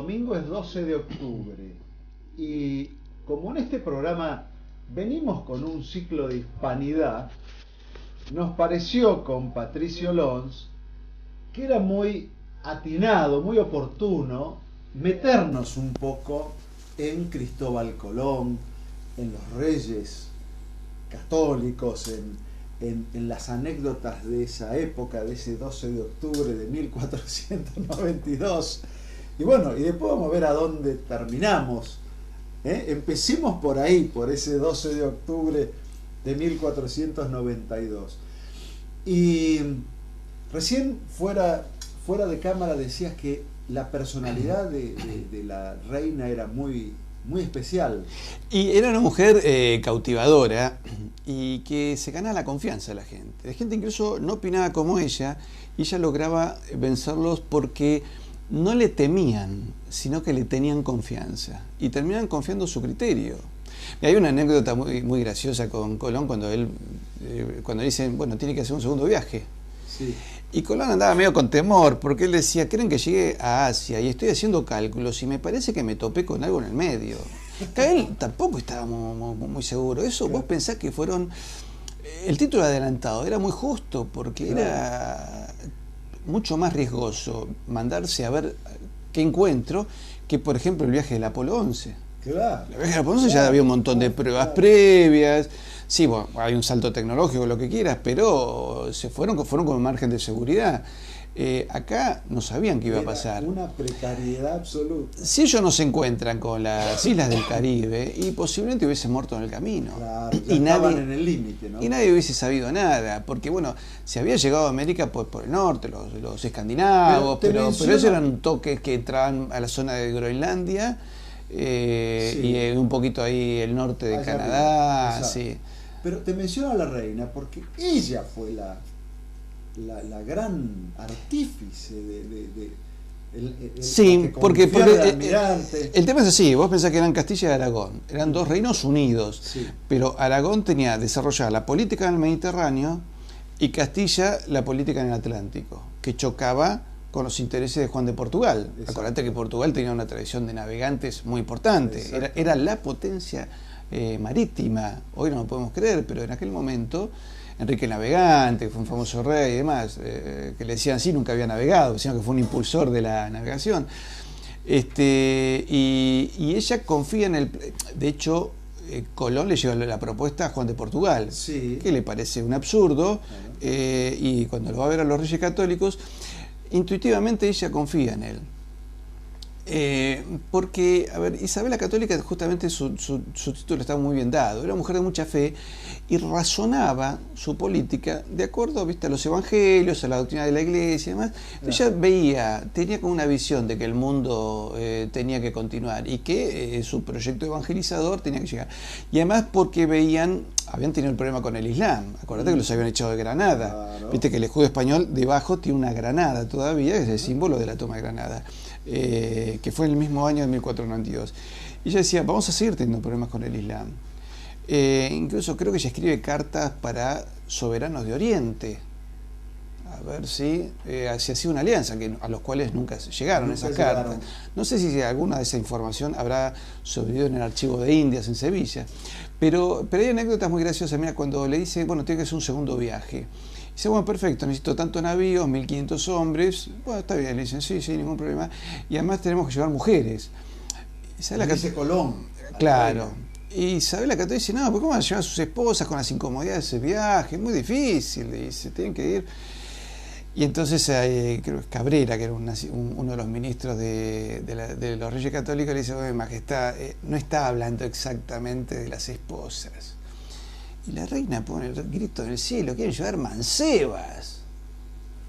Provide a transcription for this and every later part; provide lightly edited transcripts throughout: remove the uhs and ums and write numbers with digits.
domingo es 12 de octubre y como en este programa venimos con un ciclo de hispanidad, nos pareció con Patricio Lons que era muy atinado, muy oportuno meternos un poco en Cristóbal Colón, en los reyes católicos, en las anécdotas de esa época, de ese 12 de octubre de 1492. Y bueno, y después vamos a ver a dónde terminamos. Empecemos por ahí, por ese 12 de octubre de 1492. Y recién fuera de cámara decías que la personalidad de la reina era muy especial. Y era una mujer cautivadora y que se ganaba la confianza de la gente. La gente incluso no opinaba como ella y ella lograba vencerlos porque no le temían, sino que le tenían confianza y terminaban confiando en su criterio. Y hay una anécdota muy graciosa con Colón cuando dicen, bueno, tiene que hacer un segundo viaje. Sí. Y Colón andaba medio con temor, porque él decía, ¿creen que llegué a Asia? Y estoy haciendo cálculos y me parece que me topé con algo en el medio. Que él tampoco estaba muy seguro. Eso vos pensás que fueron... El título adelantado era muy justo, porque era mucho más riesgoso mandarse a ver qué encuentro que, por ejemplo, el viaje del Apolo 11. Claro. El viaje del Apolo 11 ya había un montón de pruebas previas. Sí, bueno, hay un salto tecnológico, lo que quieras, pero fueron con un margen de seguridad. Acá no sabían qué iba a pasar. Una precariedad absoluta. Si ellos no se encuentran con las islas del Caribe, y posiblemente hubiesen muerto en el camino. Claro, ya estaban en el límite, ¿no? Y nadie hubiese sabido nada, porque bueno, se había llegado a América por el norte, los escandinavos, pero esos eran toques que entraban a la zona de Groenlandia, y un poquito ahí el norte de Canadá, sí. Pero te menciono a la reina porque ella fue la gran artífice sí, porque el tema es así, vos pensás que eran Castilla y Aragón, eran dos reinos unidos, sí. Pero Aragón tenía desarrollada la política en el Mediterráneo y Castilla la política en el Atlántico, que chocaba con los intereses de Juan de Portugal. Acordate que Portugal tenía una tradición de navegantes muy importante, era la potencia marítima. Hoy no lo podemos creer, pero en aquel momento Enrique el Navegante, que fue un famoso rey y demás, que le decían así, nunca había navegado, sino que fue un impulsor de la navegación. Y ella confía en el... De hecho, Colón le lleva la propuesta a Juan de Portugal, sí. Que le parece un absurdo, y cuando lo va a ver a los reyes católicos, intuitivamente ella confía en él. Porque, a ver, Isabel la Católica, justamente su título estaba muy bien dado, era una mujer de mucha fe y razonaba su política de acuerdo, viste, a los evangelios, a la doctrina de la iglesia y demás. Ella tenía como una visión de que el mundo tenía que continuar y que su proyecto evangelizador tenía que llegar. Y además porque habían tenido el problema con el Islam. Acordate que los habían echado de Granada. Claro. Viste que el escudo español debajo tiene una granada todavía, que es el símbolo de la toma de Granada. Que fue en el mismo año de 1492. Y ella decía, vamos a seguir teniendo problemas con el Islam. Incluso creo que ella escribe cartas para soberanos de Oriente, a ver si se hacía una alianza, a los cuales nunca llegaron esas cartas. No sé si alguna de esa información habrá sobrevivido en el archivo de Indias en Sevilla, pero hay anécdotas muy graciosas. Mira, cuando le dice, bueno, tiene que hacer un segundo viaje. Dice, bueno, perfecto, necesito tantos navíos, 1500 hombres. Bueno, está bien, le dicen, sí, ningún problema. Y además tenemos que llevar mujeres. Dice Colón. Claro. Y Isabel la Católica dice, no, ¿por cómo van a llevar a sus esposas con las incomodidades de ese viaje? Es muy difícil, le dice, tienen que ir. Y entonces, creo que es Cabrera, que era uno de los ministros de los Reyes Católicos, le dice, oye, Majestad, no está hablando exactamente de las esposas. Y la reina pone el grito en el cielo, quieren llevar mancebas,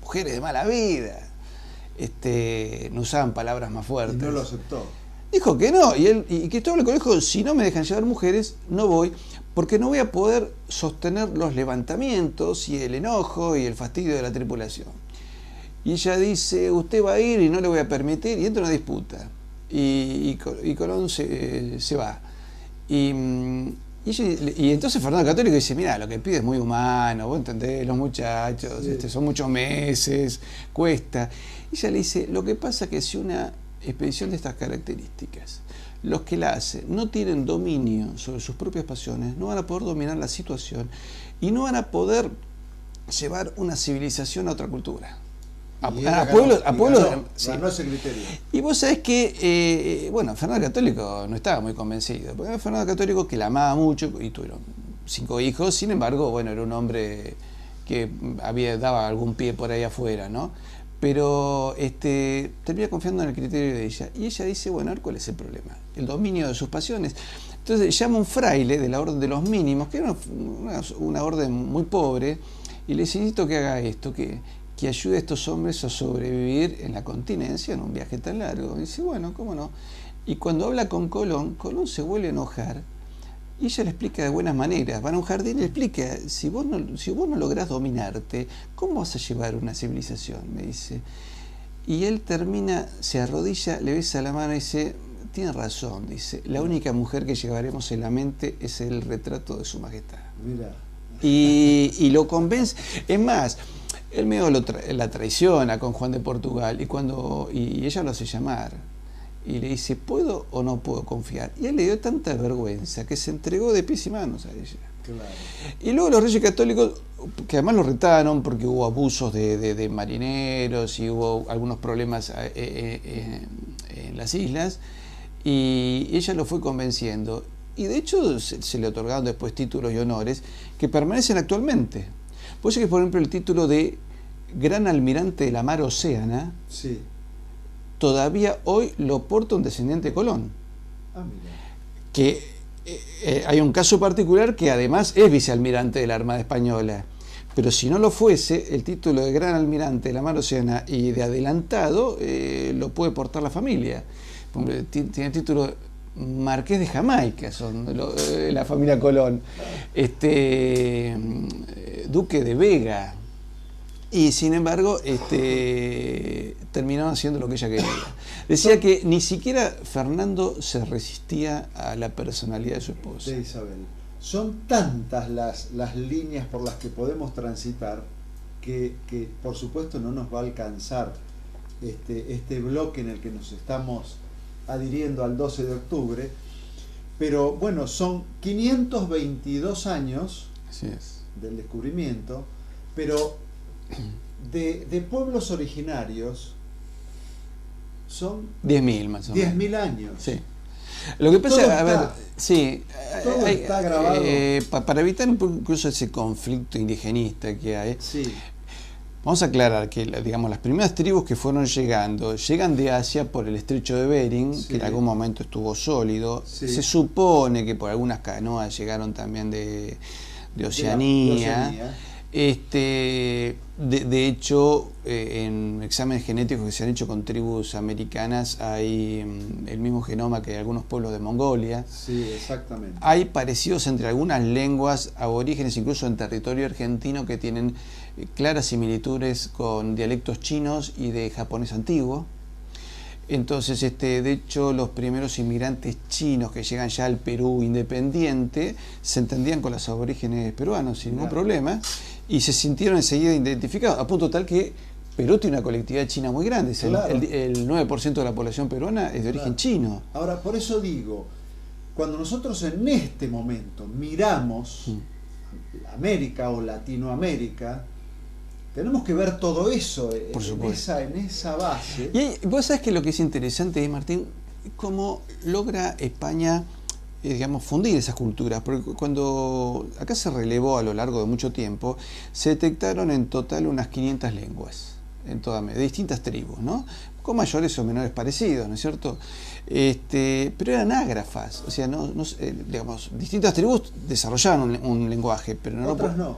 mujeres de mala vida. No usaban palabras más fuertes. Y no lo aceptó. Dijo que no, y Cristóbal Colón dijo, si no me dejan llevar mujeres, no voy, porque no voy a poder sostener los levantamientos y el enojo y el fastidio de la tripulación. Y ella dice, usted va a ir y no le voy a permitir, y entra una disputa. Y Colón se va. Y entonces Fernando el Católico dice, mira, lo que pide es muy humano, vos entendés, los muchachos, son muchos meses, cuesta. Y ella le dice, lo que pasa es que si una expedición de estas características, los que la hacen no tienen dominio sobre sus propias pasiones, no van a poder dominar la situación y no van a poder llevar una civilización a otra cultura. A pueblos, sí. Ganó ese criterio. Y vos sabés que, Fernando el Católico no estaba muy convencido, porque era Fernando el Católico que la amaba mucho y tuvieron 5 hijos, sin embargo, era un hombre que daba algún pie por ahí afuera, ¿no? Pero termina confiando en el criterio de ella. Y ella dice, a ver cuál es el problema, el dominio de sus pasiones. Entonces llama a un fraile de la orden de los mínimos, que era una orden muy pobre, y le dice, necesito que haga esto, que ayude a estos hombres a sobrevivir en la continencia en un viaje tan largo. Y dice, cómo no. Y cuando habla con Colón, Colón se vuelve a enojar y ella le explica de buenas maneras. Van a un jardín y le explica, si vos no lográs dominarte, ¿cómo vas a llevar una civilización? Me dice. Y él se arrodilla, le besa la mano y dice, tiene razón, dice, la única mujer que llevaremos en la mente es el retrato de su majestad. Mira. Y lo convence. Es más, él medio la traiciona con Juan de Portugal y ella lo hace llamar y le dice, ¿puedo o no puedo confiar? Y él le dio tanta vergüenza que se entregó de pies y manos a ella. Claro. Y luego los reyes católicos, que además lo retaron porque hubo abusos de marineros y hubo algunos problemas en las islas, y ella lo fue convenciendo. Y de hecho se le otorgaron después títulos y honores que permanecen actualmente. Puede ser que, por ejemplo, el título de Gran Almirante de la Mar Océana, sí, todavía hoy lo porta un descendiente de Colón. Ah, mira. Que hay un caso particular que además es vicealmirante de la Armada Española. Pero si no lo fuese, el título de Gran Almirante de la Mar Océana y de adelantado lo puede portar la familia. Tiene el título Marqués de Jamaica, son la familia Colón, Duque de Vega, y sin embargo terminaron haciendo lo que ella quería. Decía que ni siquiera Fernando se resistía a la personalidad de su esposa. De Isabel. Son tantas las líneas por las que podemos transitar que por supuesto no nos va a alcanzar este bloque en el que nos estamos adhiriendo al 12 de octubre, pero son 522 años del descubrimiento, pero de pueblos originarios son 10.000 más o menos. 10.000 años. Sí. Lo que pasa, todo está grabado. Para evitar incluso ese conflicto indigenista que hay, sí, vamos a aclarar que, digamos, las primeras tribus que fueron llegan de Asia por el estrecho de Bering, sí, que en algún momento estuvo sólido. Sí. Se supone que por algunas canoas llegaron también de Oceanía. De hecho, en exámenes genéticos que se han hecho con tribus americanas hay el mismo genoma que algunos pueblos de Mongolia. Sí, exactamente. Hay parecidos entre algunas lenguas aborígenes, incluso en territorio argentino, que tienen claras similitudes con dialectos chinos y de japonés antiguo. Entonces, de hecho, los primeros inmigrantes chinos que llegan ya al Perú independiente se entendían con los aborígenes peruanos sin ningún problema y se sintieron enseguida identificados, a punto tal que Perú tiene una colectividad china muy grande. Claro. El 9% de la población peruana es de origen chino. Ahora, por eso digo, cuando nosotros en este momento miramos América o Latinoamérica, tenemos que ver todo eso en esa base. Y vos sabés que lo que es interesante, Martín, cómo logra España, fundir esas culturas. Porque cuando acá se relevó a lo largo de mucho tiempo, se detectaron en total unas 500 lenguas, de distintas tribus, ¿no? Con mayores o menores parecidos, ¿no es cierto? Pero eran ágrafas, o sea, distintas tribus desarrollaban un lenguaje, pero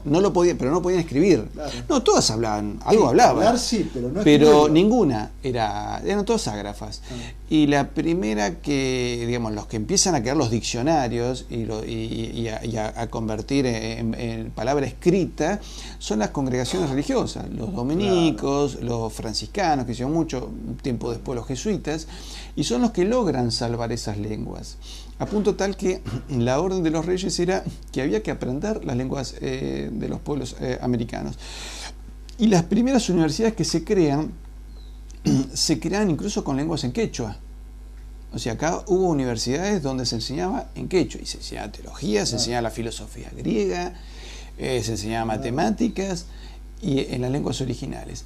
no lo podían escribir. Claro. No, todas hablaban, algo hablaban. Hablar sí, pero no pero ninguna eran todas ágrafas. Y la primera que, los que empiezan a crear los diccionarios y a convertir en palabra escrita son las congregaciones religiosas, los dominicos, los franciscanos, que hicieron mucho tiempo después los jesuitas, y son los que logran salvar esas lenguas, a punto tal que la orden de los reyes era que había que aprender las lenguas de los pueblos americanos. Y las primeras universidades que se crean se creaban incluso con lenguas en quechua. O sea, acá hubo universidades donde se enseñaba en quechua, y se enseñaba teología, se enseñaba la filosofía griega, se enseñaba matemáticas, y en las lenguas originales.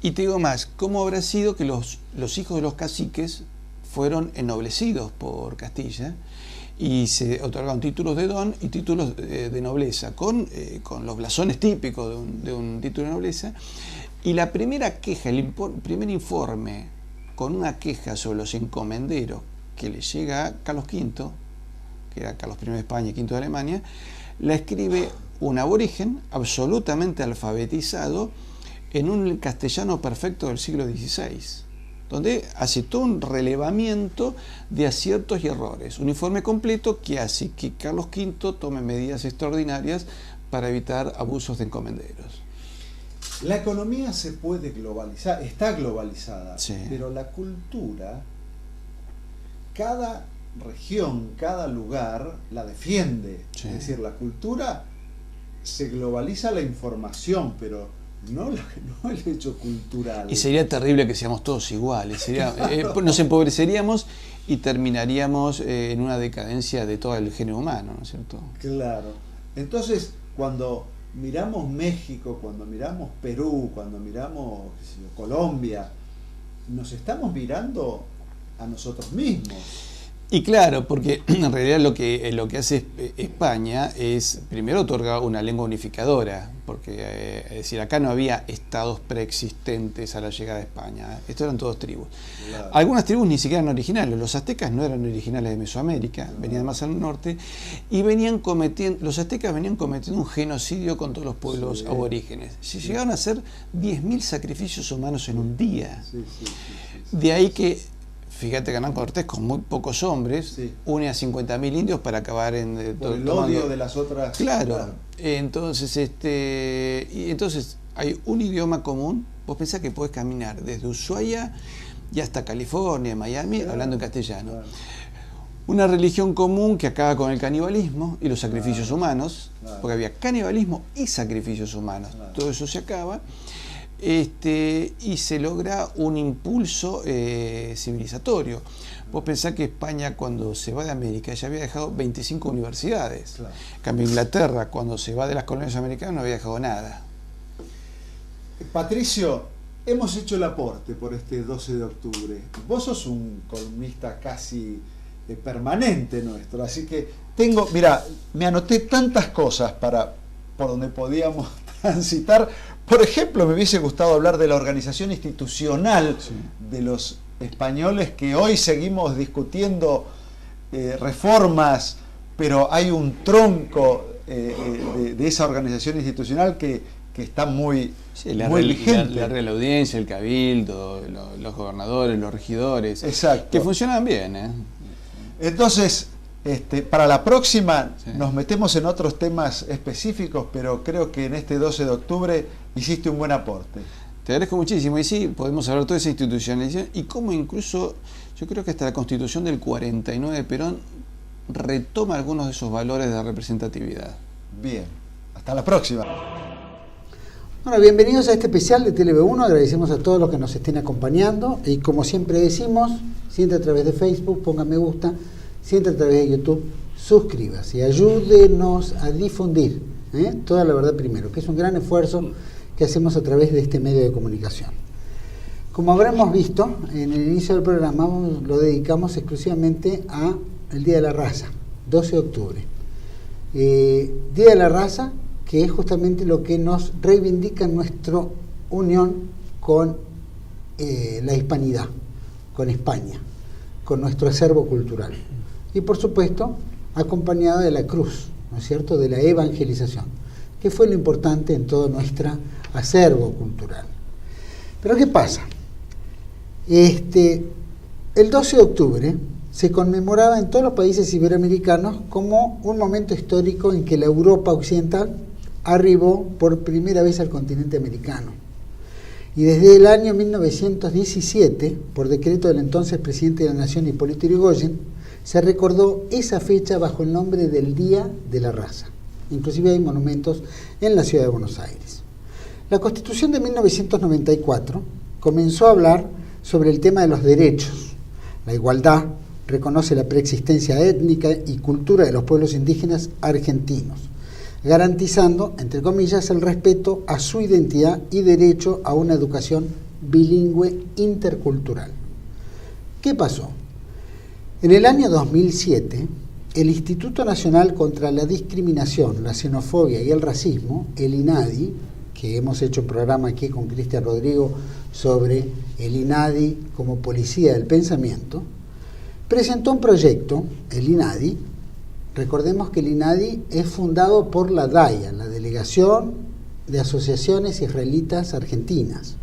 Y te digo más, ¿cómo habrá sido que los hijos de los caciques fueron ennoblecidos por Castilla y se otorgaron títulos de don y títulos de nobleza, con los blasones típicos de un título de nobleza? Y la primera queja, primer informe con una queja sobre los encomenderos que le llega a Carlos V, que era Carlos I de España y V de Alemania, la escribe un aborigen absolutamente alfabetizado en un castellano perfecto del siglo XVI, donde hace todo un relevamiento de aciertos y errores. Un informe completo que hace que Carlos V tome medidas extraordinarias para evitar abusos de encomenderos. La economía se puede globalizar, está globalizada, Sí. pero la cultura, cada región, cada lugar la defiende. Sí. Es decir, la cultura se globaliza la información, pero no el hecho cultural. Y sería terrible que seamos todos iguales. Nos empobreceríamos y terminaríamos en una decadencia de todo el género humano, ¿no es cierto? Claro. Entonces, cuando miramos México, cuando miramos Perú, cuando miramos, qué sé yo, Colombia, nos estamos mirando a nosotros mismos. Y claro, porque en realidad lo que hace España es, primero, otorga una lengua unificadora, porque es decir, acá no había estados preexistentes a la llegada de España, estos eran todos tribus. Claro. Algunas tribus ni siquiera eran originales, los aztecas no eran originales de Mesoamérica, No. venían más al norte, y los aztecas venían cometiendo un genocidio con todos los pueblos aborígenes. Se llegaron a hacer 10.000 sacrificios humanos en un día. Sí. De ahí que, fíjate que Hernán Cortés, con muy pocos hombres, une a 50.000 indios para acabar en por el odio de las otras. Claro. Entonces, entonces hay un idioma común. Vos pensás que podés caminar desde Ushuaia y hasta California, Miami, hablando en castellano. Claro. Una religión común que acaba con el canibalismo y los sacrificios humanos, porque había canibalismo y sacrificios humanos. Todo eso se acaba. Y se logra un impulso civilizatorio. Vos pensás que España, cuando se va de América, ya había dejado 25 universidades. Claro. En cambio, Inglaterra, cuando se va de las colonias americanas, no había dejado nada. Patricio, hemos hecho el aporte por este 12 de octubre. Vos sos un columnista casi permanente nuestro, así que mira, me anoté tantas cosas por donde podíamos transitar. Por ejemplo, me hubiese gustado hablar de la organización institucional de los españoles, que hoy seguimos discutiendo reformas, pero hay un tronco de esa organización institucional que está muy vigente. La Real Audiencia, el Cabildo, los gobernadores, los regidores, exacto, que funcionan bien. Entonces, para la próxima nos metemos en otros temas específicos, pero creo que en este 12 de octubre hiciste un buen aporte. Te agradezco muchísimo. Y sí, podemos hablar de toda esa institucionalización y cómo incluso, yo creo que hasta la Constitución del 49 de Perón retoma algunos de esos valores de representatividad. Bien, hasta la próxima. Bueno, bienvenidos a este especial de TV1. Agradecemos a todos los que nos estén acompañando y, como siempre decimos, si entra a través de Facebook, ponga me gusta. Si entra a través de YouTube, suscríbase y ayúdenos a difundir toda la verdad primero, que es un gran esfuerzo que hacemos a través de este medio de comunicación. Como habremos visto en el inicio del programa, lo dedicamos exclusivamente a el Día de la Raza, 12 de octubre. Día de la Raza, que es justamente lo que nos reivindica nuestra unión con la hispanidad, con España, con nuestro acervo cultural. Y por supuesto, acompañada de la cruz, ¿no es cierto?, de la evangelización, que fue lo importante en todo nuestro acervo cultural. Pero ¿qué pasa? El 12 de octubre se conmemoraba en todos los países iberoamericanos como un momento histórico en que la Europa occidental arribó por primera vez al continente americano. Y desde el año 1917, por decreto del entonces presidente de la Nación, Hipólito Yrigoyen, se recordó esa fecha bajo el nombre del Día de la Raza. Inclusive hay monumentos en la ciudad de Buenos Aires. La Constitución de 1994 comenzó a hablar sobre el tema de los derechos. La igualdad reconoce la preexistencia étnica y cultura de los pueblos indígenas argentinos, garantizando, entre comillas, el respeto a su identidad y derecho a una educación bilingüe intercultural. ¿Qué pasó? En el año 2007, el Instituto Nacional contra la Discriminación, la Xenofobia y el Racismo, el INADI, que hemos hecho un programa aquí con Cristian Rodrigo sobre el INADI como policía del pensamiento, presentó un proyecto, el INADI. Recordemos que el INADI es fundado por la DAIA, la Delegación de Asociaciones Israelitas Argentinas.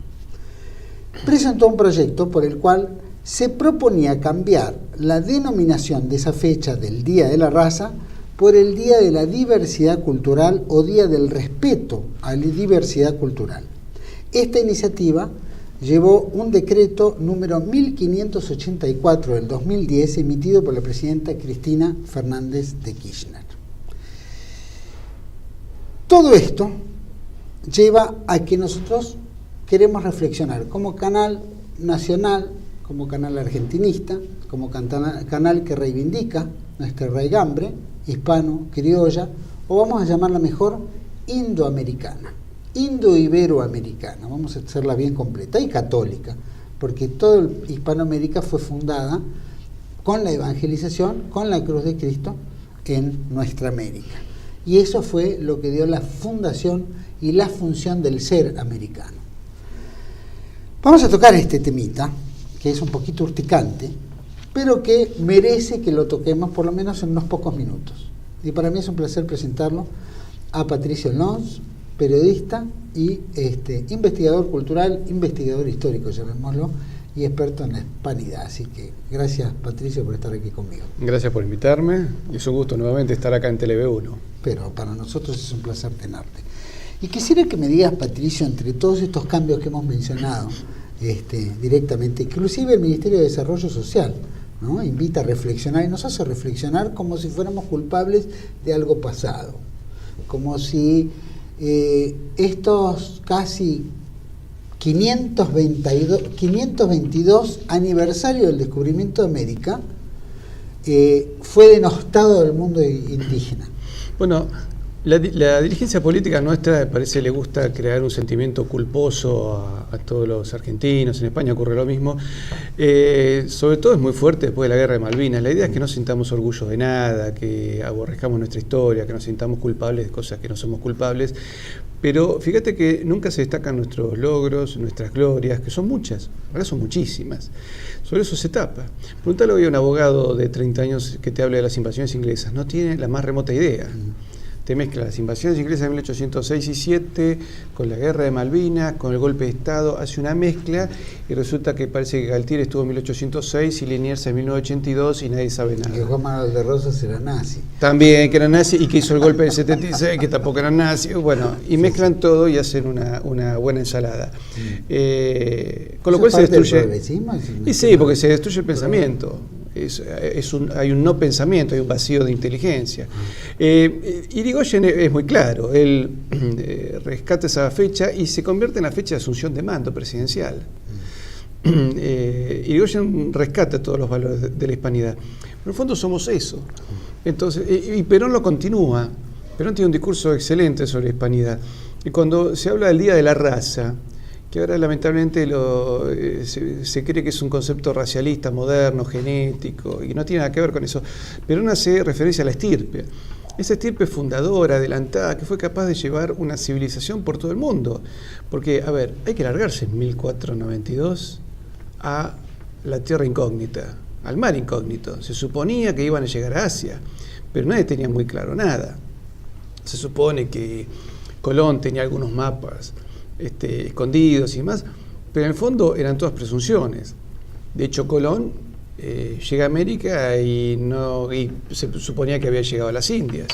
Presentó un proyecto por el cual se proponía cambiar la denominación de esa fecha del Día de la Raza por el Día de la Diversidad Cultural o Día del Respeto a la Diversidad Cultural. Esta iniciativa llevó un decreto número 1584 del 2010 emitido por la presidenta Cristina Fernández de Kirchner. Todo esto lleva a que nosotros queremos reflexionar como canal nacional, como canal argentinista, como canal que reivindica nuestra raigambre hispano, criolla, o vamos a llamarla mejor indoamericana, indo-iberoamericana, vamos a hacerla bien completa, y católica, porque toda Hispanoamérica fue fundada con la evangelización, con la cruz de Cristo en nuestra América. Y eso fue lo que dio la fundación y la función del ser americano. Vamos a tocar este temita, que es un poquito urticante, pero que merece que lo toquemos por lo menos en unos pocos minutos. Y para mí es un placer presentarlo a Patricio Lons, periodista y investigador cultural, investigador histórico, llamémoslo, y experto en la hispanidad. Así que gracias, Patricio, por estar aquí conmigo. Gracias por invitarme, y es un gusto nuevamente estar acá en TV1. Pero para nosotros es un placer tenerte. Y quisiera que me digas, Patricio, entre todos estos cambios que hemos mencionado, directamente, inclusive el Ministerio de Desarrollo Social, ¿no?, invita a reflexionar y nos hace reflexionar como si fuéramos culpables de algo pasado, como si estos casi 522 aniversario del descubrimiento de América fue denostado del mundo indígena. Bueno, la dirigencia política nuestra, parece, le gusta crear un sentimiento culposo a todos los argentinos. En España ocurre lo mismo. Sobre todo es muy fuerte después de la Guerra de Malvinas. La idea es que no sintamos orgullo de nada, que aborrezcamos nuestra historia, que nos sintamos culpables de cosas que no somos culpables. Pero fíjate que nunca se destacan nuestros logros, nuestras glorias, que son muchas, ahora son muchísimas. Sobre eso se tapa. Pregúntale hoy a un abogado de 30 años que te hable de las invasiones inglesas. No tiene la más remota idea. Te mezcla las invasiones inglesas de 1806 y 7 con la guerra de Malvinas, con el golpe de Estado, hace una mezcla y resulta que parece que Galtieri estuvo en 1806 y Liniers en 1982 y nadie sabe nada. Que Juan Manuel de Rosas era nazi. También, que era nazi, y que hizo el golpe del 76, que tampoco era nazi. Bueno, y mezclan todo y hacen una buena ensalada. Con lo cual se destruye. Y sí, porque se destruye el pensamiento. Hay un no pensamiento, hay un vacío de inteligencia. Irigoyen es muy claro, él rescata esa fecha y se convierte en la fecha de asunción de mando presidencial. Irigoyen rescata todos los valores de la hispanidad. Pero en el fondo somos eso. Entonces, y Perón lo continúa. Perón tiene un discurso excelente sobre la hispanidad. Y cuando se habla del Día de la Raza, que ahora lamentablemente se cree que es un concepto racialista, moderno, genético, y no tiene nada que ver con eso. Perón hace referencia a la estirpe. Esa estirpe fundadora, adelantada, que fue capaz de llevar una civilización por todo el mundo. Porque, a ver, hay que largarse en 1492 a la tierra incógnita, al mar incógnito. Se suponía que iban a llegar a Asia, pero nadie tenía muy claro nada. Se supone que Colón tenía algunos mapas escondidos y demás, pero en el fondo eran todas presunciones. De hecho, Colón llega a América y se suponía que había llegado a las Indias.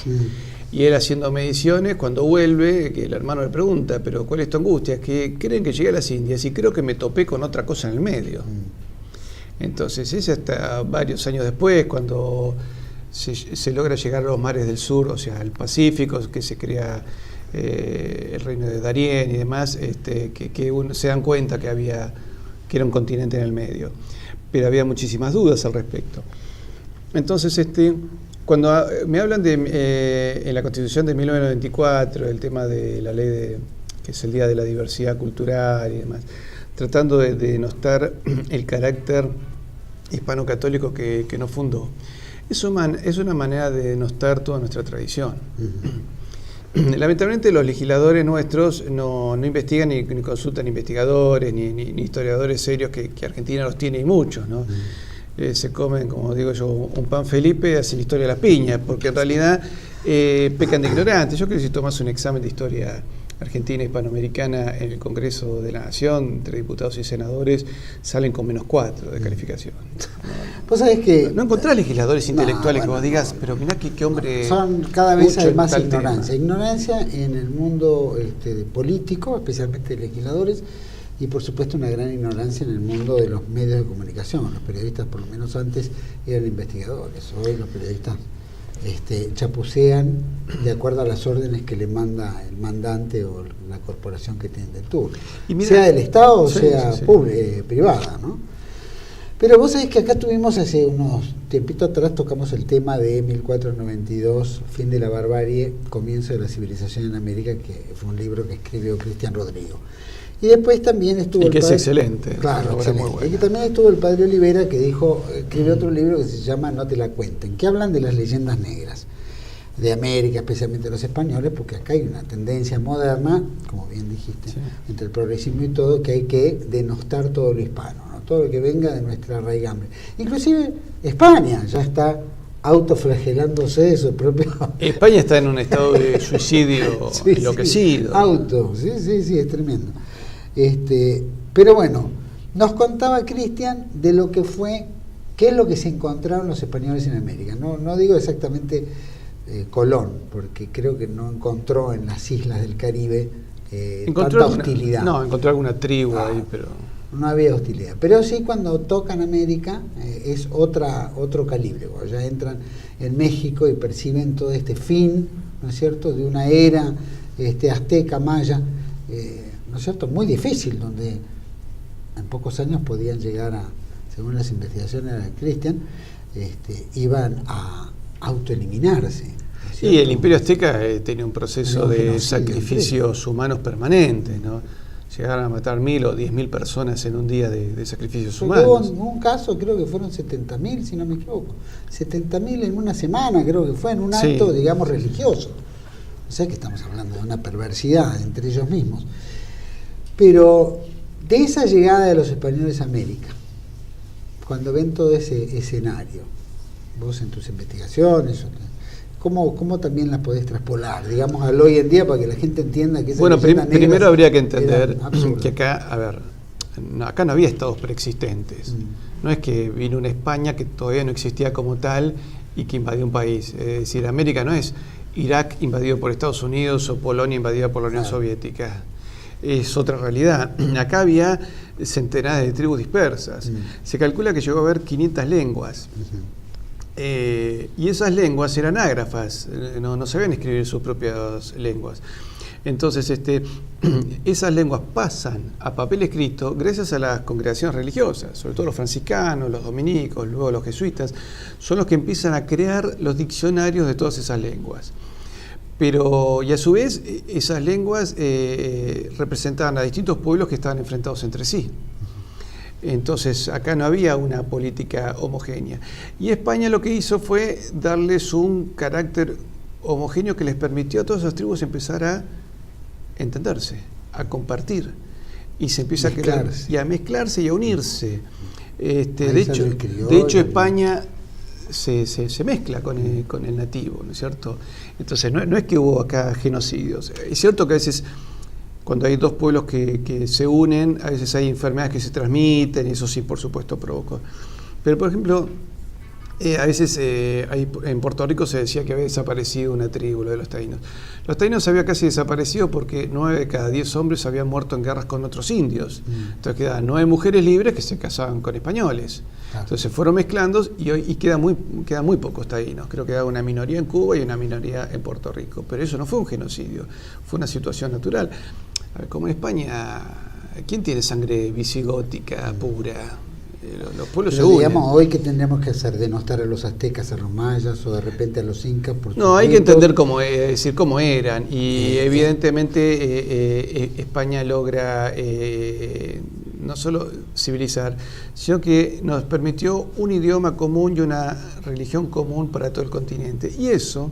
Y él, haciendo mediciones, cuando vuelve, que el hermano le pregunta, pero ¿cuál es tu angustia? Es que creen que llegué a las Indias y creo que me topé con otra cosa en el medio. Entonces es hasta varios años después, cuando se logra llegar a los mares del sur, o sea, al Pacífico, que se crea el reino de Darien y demás, que se dan cuenta que que era un continente en el medio. Pero había muchísimas dudas al respecto. Entonces, cuando me hablan de en la Constitución de 1994, el tema de la ley que es el Día de la Diversidad Cultural y demás, tratando de denostar el carácter hispano-católico que nos fundó, es una manera de denostar toda nuestra tradición. Lamentablemente los legisladores nuestros no investigan ni consultan investigadores ni historiadores serios, que Argentina los tiene y muchos, ¿no? Se comen, como digo yo, un pan Felipe, hacen historia de las piñas, porque en realidad pecan de ignorantes. Yo creo que si tomas un examen de historia argentina, hispanoamericana en el Congreso de la Nación, entre diputados y senadores, salen con -4 de calificación. Vos sabés que... No encontrás legisladores intelectuales que vos digas, pero mirá qué hombre... Son cada vez hay más ignorancia. Ignorancia en el mundo político, especialmente de legisladores, y por supuesto una gran ignorancia en el mundo de los medios de comunicación. Los periodistas, por lo menos antes, eran investigadores. Hoy los periodistas chapucean de acuerdo a las órdenes que le manda el mandante o la corporación que tiene el turno, sea del Estado o sea privada, ¿no? Pero vos sabés que acá tuvimos hace unos tiempitos atrás, tocamos el tema de 1492, fin de la barbarie, comienzo de la civilización en América, que fue un libro que escribió Cristian Rodrigo. Y después también estuvo es excelente. Claro, excelente. Y también estuvo el padre Olivera, que escribió otro libro que se llama No te la cuenten, que hablan de las leyendas negras de América, especialmente los españoles, porque acá hay una tendencia moderna, como bien dijiste, entre el progresismo y todo, que hay que denostar todo lo hispano, ¿no? Todo lo que venga de nuestra raigambre. Inclusive España ya está autoflagelándose de su propio... España está en un estado de suicidio enloquecido. Sí, es tremendo. Pero bueno, nos contaba Cristian de lo que fue, qué es lo que se encontraron los españoles en América. No digo exactamente Colón, porque creo que no encontró en las islas del Caribe tanta hostilidad. Encontró alguna tribu ahí, pero... No había hostilidad. Pero sí, cuando tocan América es otro calibre. Cuando ya entran en México y perciben todo este fin, ¿no es cierto?, de una era azteca, maya, ¿no es cierto?, muy difícil, donde en pocos años podían llegar a, según las investigaciones de Cristian, iban a autoeliminarse. Y el Imperio Azteca tenía un proceso de sacrificios humanos permanentes, ¿no? Llegaron a matar 1.000 o 10.000 personas en un día de sacrificios humanos. Hubo un caso, creo que fueron 70.000, si no me equivoco. 70.000 en una semana, creo que fue, en un acto, digamos, religioso. O sea que estamos hablando de una perversidad entre ellos mismos. Pero de esa llegada de los españoles a América, cuando ven todo ese escenario, vos en tus investigaciones, ¿cómo también las podés traspolar, digamos, al hoy en día, para que la gente entienda que esa primero habría que entender que acá no había estados preexistentes. No es que vino una España que todavía no existía como tal y que invadió un país. Es decir, América no es Irak invadido por Estados Unidos o Polonia invadida por la Unión Soviética. Es otra realidad. Acá había centenares de tribus dispersas. Se calcula que llegó a haber 500 lenguas. Y esas lenguas eran ágrafas, no sabían escribir sus propias lenguas. Entonces esas lenguas pasan a papel escrito gracias a las congregaciones religiosas, sobre todo los franciscanos, los dominicos, luego los jesuitas, son los que empiezan a crear los diccionarios de todas esas lenguas. Y a su vez esas lenguas representaban a distintos pueblos que estaban enfrentados entre sí. Entonces acá no había una política homogénea. Y España lo que hizo fue darles un carácter homogéneo que les permitió a todas esas tribus empezar a entenderse, a compartir. Y se empieza a mezclarse y a unirse. De hecho España se mezcla con el nativo, ¿no es cierto? Entonces no es que hubo acá genocidios. Es cierto que a veces, cuando hay dos pueblos que se unen, a veces hay enfermedades que se transmiten, y eso sí, por supuesto, provoca. Pero, por ejemplo, a veces en Puerto Rico se decía que había desaparecido una tribu, lo de los taínos. Los taínos habían casi desaparecido porque 9 de cada 10 hombres habían muerto en guerras con otros indios. Entonces quedaban 9 mujeres libres que se casaban con españoles. Entonces se fueron mezclando y quedan muy pocos taínos. Creo que queda una minoría en Cuba y una minoría en Puerto Rico. Pero eso no fue un genocidio, fue una situación natural. A ver, como en España ¿Quién tiene sangre visigótica pura? Los pueblos se Pero unen. digamos, hoy, ¿qué tendríamos que hacer? ¿Denostar a los aztecas, a los mayas o de repente a los incas? Por No, sus hay que ritos? entender cómo eran. Y evidentemente España logra no solo civilizar, sino que nos permitió un idioma común y una religión común para todo el continente. Y eso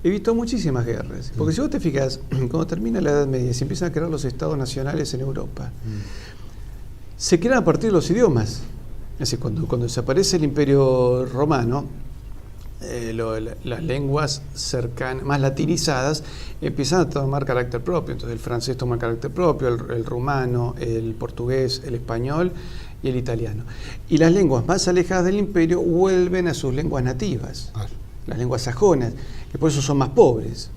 evitó muchísimas guerras. Porque si vos te fijas, cuando termina la Edad Media, se empiezan a crear los estados nacionales en Europa. Se crean a partir de los idiomas. Es decir, cuando desaparece el Imperio Romano, las lenguas cercanas, más latinizadas, empiezan a tomar carácter propio. Entonces el francés toma carácter propio, el rumano, el portugués, el español y el italiano. Y las lenguas más alejadas del imperio vuelven a sus lenguas nativas, las lenguas sajonas, que por eso son más pobres.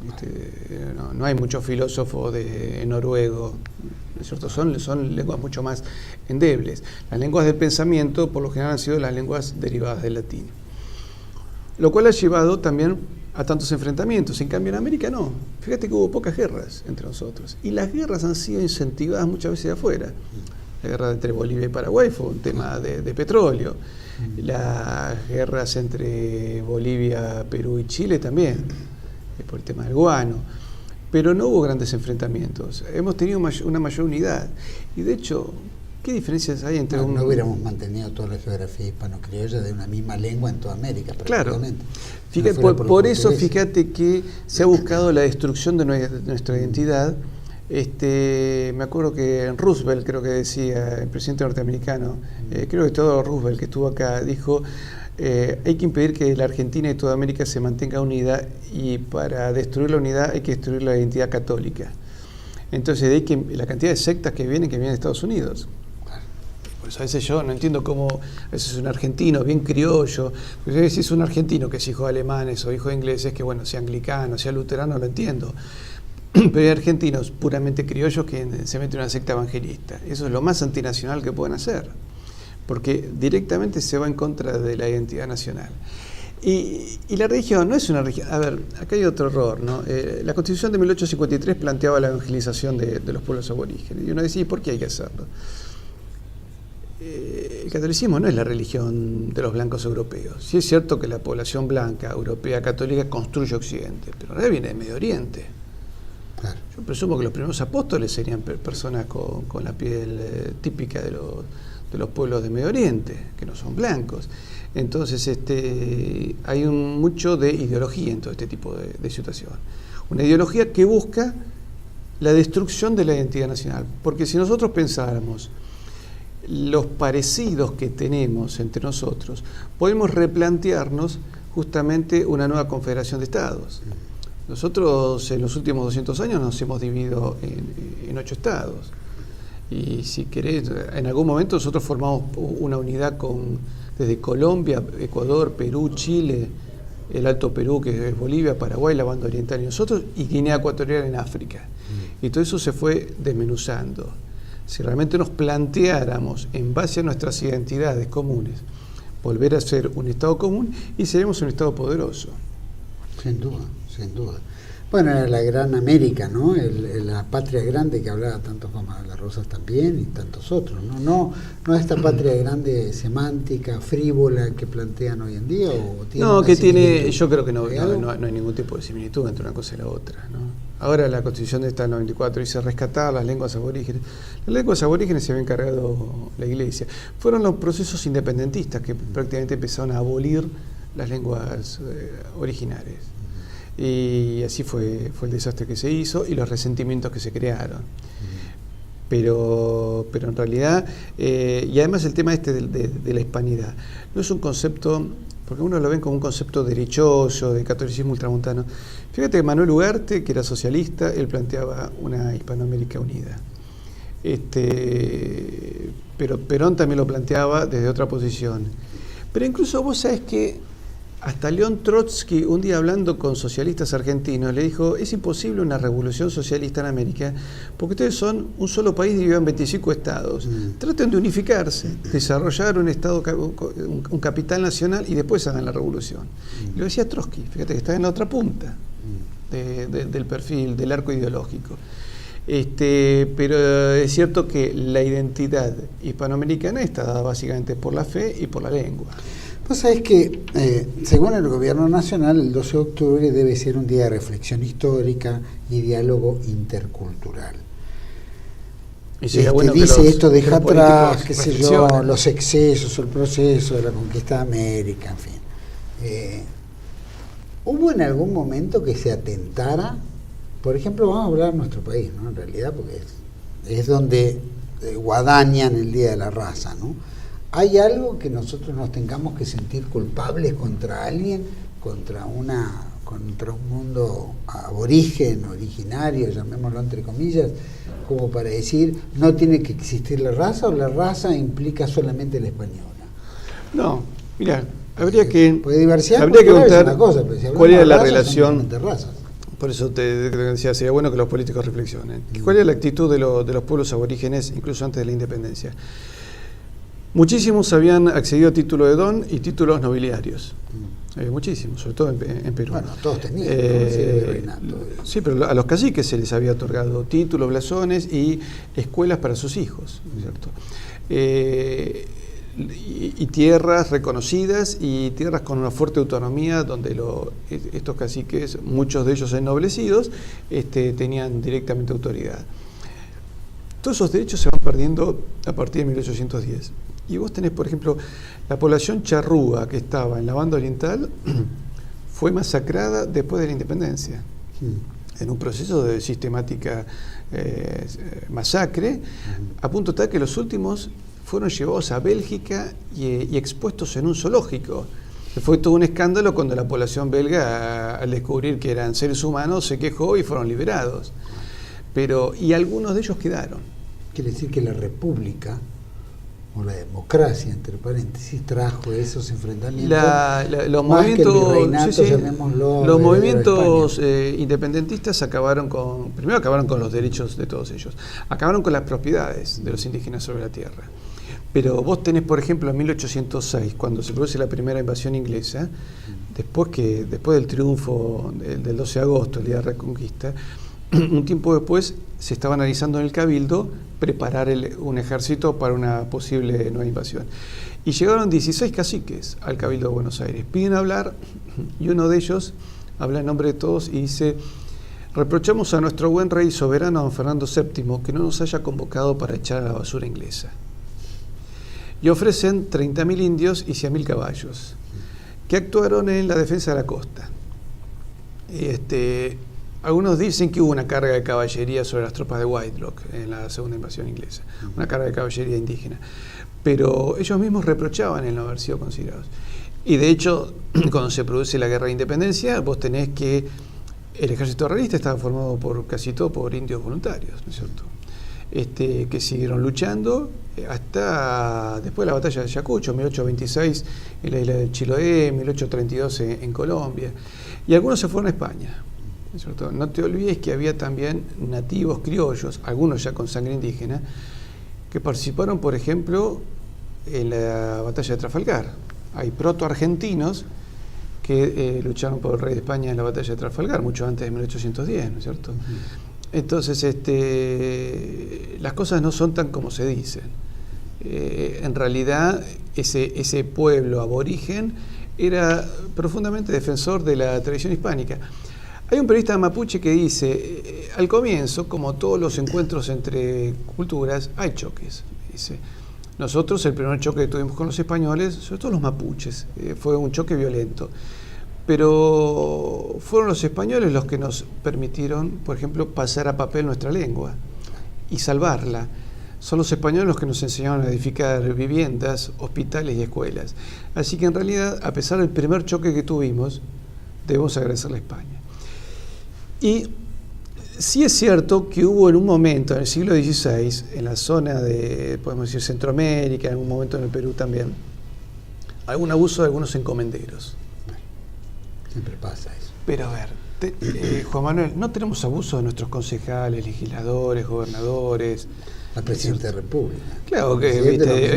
No hay muchos filósofos en noruego, ¿no es cierto? Son lenguas mucho más endebles. Las lenguas del pensamiento, por lo general, han sido las lenguas derivadas del latín. Lo cual ha llevado también a tantos enfrentamientos. En cambio, en América no. Fíjate que hubo pocas guerras entre nosotros. Y las guerras han sido incentivadas muchas veces de afuera. La guerra entre Bolivia y Paraguay fue un tema de petróleo. Las guerras entre Bolivia, Perú y Chile también, por el tema del guano. Pero no hubo grandes enfrentamientos. Hemos tenido una mayor unidad. Y de hecho, ¿qué diferencias hay entre no hubiéramos mantenido toda la geografía hispano-criolla de una misma lengua en toda América, prácticamente? Claro. Fíjate, por eso, fíjate que se ha buscado la destrucción de nuestra identidad. Me acuerdo que Roosevelt, creo que decía, el presidente norteamericano, creo que todo Roosevelt que estuvo acá, dijo, hay que impedir que la Argentina y toda América se mantenga unida, y para destruir la unidad hay que destruir la identidad católica. Entonces, de ahí que la cantidad de sectas que vienen de Estados Unidos. Por eso a veces yo no entiendo cómo a veces un argentino bien criollo, porque si es un argentino que es hijo de alemanes o hijo de ingleses, que bueno, sea anglicano, sea luterano, lo entiendo. Pero hay argentinos puramente criollos que se meten en una secta evangelista. Eso es lo más antinacional que pueden hacer, porque directamente se va en contra de la identidad nacional. Y la religión no es una religión. A ver, acá hay otro error, ¿no? La Constitución de 1853 planteaba la evangelización de los pueblos aborígenes. Y uno decía, ¿y por qué hay que hacerlo? El catolicismo no es la religión de los blancos europeos. Sí es cierto que la población blanca, europea, católica, construye Occidente, pero en realidad viene de Medio Oriente. Claro. Yo presumo que los primeros apóstoles serían personas con la piel típica de los pueblos de Medio Oriente, que no son blancos. Entonces hay mucho de ideología en todo este tipo de situación. Una ideología que busca la destrucción de la identidad nacional. Porque si nosotros pensáramos los parecidos que tenemos entre nosotros, podemos replantearnos justamente una nueva confederación de estados. Nosotros en los últimos 200 años nos hemos dividido en 8 estados. Y si querés, en algún momento nosotros formamos una unidad desde Colombia, Ecuador, Perú, Chile, el Alto Perú, que es Bolivia, Paraguay, la banda oriental y nosotros, y Guinea Ecuatorial en África. Y todo eso se fue desmenuzando. Si realmente nos planteáramos, en base a nuestras identidades comunes, volver a ser un Estado común, y seríamos un Estado poderoso. Sin duda, sin duda. Bueno, era la gran América, ¿no? La patria grande que hablaba tanto Juan Manuel de Rosas también y tantos otros, ¿no? No esta patria grande semántica, frívola que plantean hoy en día. No, que tiene, yo creo que no hay ningún tipo de similitud entre una cosa y la otra, ¿no? Ahora la Constitución de esta 94 dice rescatar las lenguas aborígenes. Las lenguas aborígenes se había encargado la Iglesia. Fueron los procesos independentistas que prácticamente empezaron a abolir las lenguas originarias. Y así fue el desastre que se hizo y los resentimientos que se crearon. Pero en realidad, y además el tema de la hispanidad, no es un concepto, porque uno lo ven como un concepto derechoso, de catolicismo ultramontano. Fíjate que Manuel Ugarte, que era socialista, él planteaba una Hispanoamérica unida. Pero Perón también lo planteaba desde otra posición. Pero incluso vos sabés que hasta León Trotsky, un día hablando con socialistas argentinos, le dijo, es imposible una revolución socialista en América, porque ustedes son un solo país y viven 25 estados. Traten de unificarse, desarrollar un estado, un capital nacional y después hagan la revolución. Y lo decía Trotsky, fíjate que está en la otra punta del perfil, del arco ideológico. Pero es cierto que la identidad hispanoamericana está dada básicamente por la fe y por la lengua. Pues sabés que, según el gobierno nacional, el 12 de octubre debe ser un día de reflexión histórica y diálogo intercultural. Y sería bueno que dice los, esto, deja que los atrás, qué sé yo, reflexionen. los excesos, el proceso de la conquista de América, en fin. ¿Hubo en algún momento que se atentara? Por ejemplo, vamos a hablar de nuestro país, ¿no? En realidad, porque es donde guadañan el Día de la Raza, ¿no? ¿Hay algo que nosotros nos tengamos que sentir culpables contra alguien, contra un mundo aborigen, originario, llamémoslo entre comillas, como para decir, no tiene que existir la raza, o la raza implica solamente la española? No, mira, habría que preguntar contar cuál era la relación. Por eso te decía, sería bueno que los políticos reflexionen. ¿Cuál era la actitud de los pueblos aborígenes, incluso antes de la independencia? Muchísimos habían accedido a título de don y títulos nobiliarios. Muchísimos, sobre todo en Perú. Bueno, todos tenían. Sí, pero a los caciques se les había otorgado títulos, blasones y escuelas para sus hijos, ¿no es cierto? Y tierras reconocidas y tierras con una fuerte autonomía donde estos caciques, muchos de ellos ennoblecidos, tenían directamente autoridad. Todos esos derechos se van perdiendo a partir de 1810. Y vos tenés, por ejemplo, la población charrúa que estaba en la banda oriental fue masacrada después de la independencia, en un proceso de sistemática masacre, a punto tal que los últimos fueron llevados a Bélgica y expuestos en un zoológico. Fue todo un escándalo cuando la población belga, al descubrir que eran seres humanos, se quejó y fueron liberados. Y algunos de ellos quedaron. Quiere decir que la república, o la democracia, entre paréntesis, trajo esos enfrentamientos. Los más movimientos, que el virreinato, llamémoslo, los movimientos independentistas acabaron con los derechos de todos ellos, acabaron con las propiedades de los indígenas sobre la tierra. Pero vos tenés, por ejemplo, en 1806, cuando se produce la primera invasión inglesa, después del triunfo del 12 de agosto, el día de la Reconquista, un tiempo después se estaba analizando en el Cabildo preparar un ejército para una posible nueva invasión. Y llegaron 16 caciques al Cabildo de Buenos Aires. Piden hablar y uno de ellos habla en nombre de todos y dice: reprochamos a nuestro buen rey soberano don Fernando VII que no nos haya convocado para echar a la basura inglesa. Y ofrecen 30.000 indios y 100.000 caballos que actuaron en la defensa de la costa. Algunos dicen que hubo una carga de caballería sobre las tropas de Whitelock en la segunda invasión inglesa, una carga de caballería indígena, pero ellos mismos reprochaban el no haber sido considerados. Y de hecho, cuando se produce la guerra de independencia, vos tenés que el ejército realista estaba formado casi todo por indios voluntarios, ¿no es cierto? Que siguieron luchando hasta después de la batalla de Ayacucho, 1826 en la isla del Chiloé, 1832 en Colombia, y algunos se fueron a España. ¿Cierto? No te olvides que había también nativos criollos, algunos ya con sangre indígena, que participaron, por ejemplo, en la batalla de Trafalgar. Hay proto-argentinos que lucharon por el rey de España en la batalla de Trafalgar, mucho antes de 1810, ¿no es cierto? Entonces, las cosas no son tan como se dicen. En realidad, ese pueblo aborigen era profundamente defensor de la tradición hispánica. Hay un periodista mapuche que dice, al comienzo, como todos los encuentros entre culturas, hay choques. Dice, nosotros el primer choque que tuvimos con los españoles, sobre todo los mapuches, fue un choque violento. Pero fueron los españoles los que nos permitieron, por ejemplo, pasar a papel nuestra lengua y salvarla. Son los españoles los que nos enseñaron a edificar viviendas, hospitales y escuelas. Así que en realidad, a pesar del primer choque que tuvimos, debemos agradecerle a España. Y sí es cierto que hubo en un momento, en el siglo XVI, en la zona de, podemos decir, Centroamérica, en algún momento en el Perú también, algún abuso de algunos encomenderos. Siempre pasa eso. Pero a ver, Juan Manuel, no tenemos abuso de nuestros concejales, legisladores, gobernadores. La Presidenta de la República. Claro,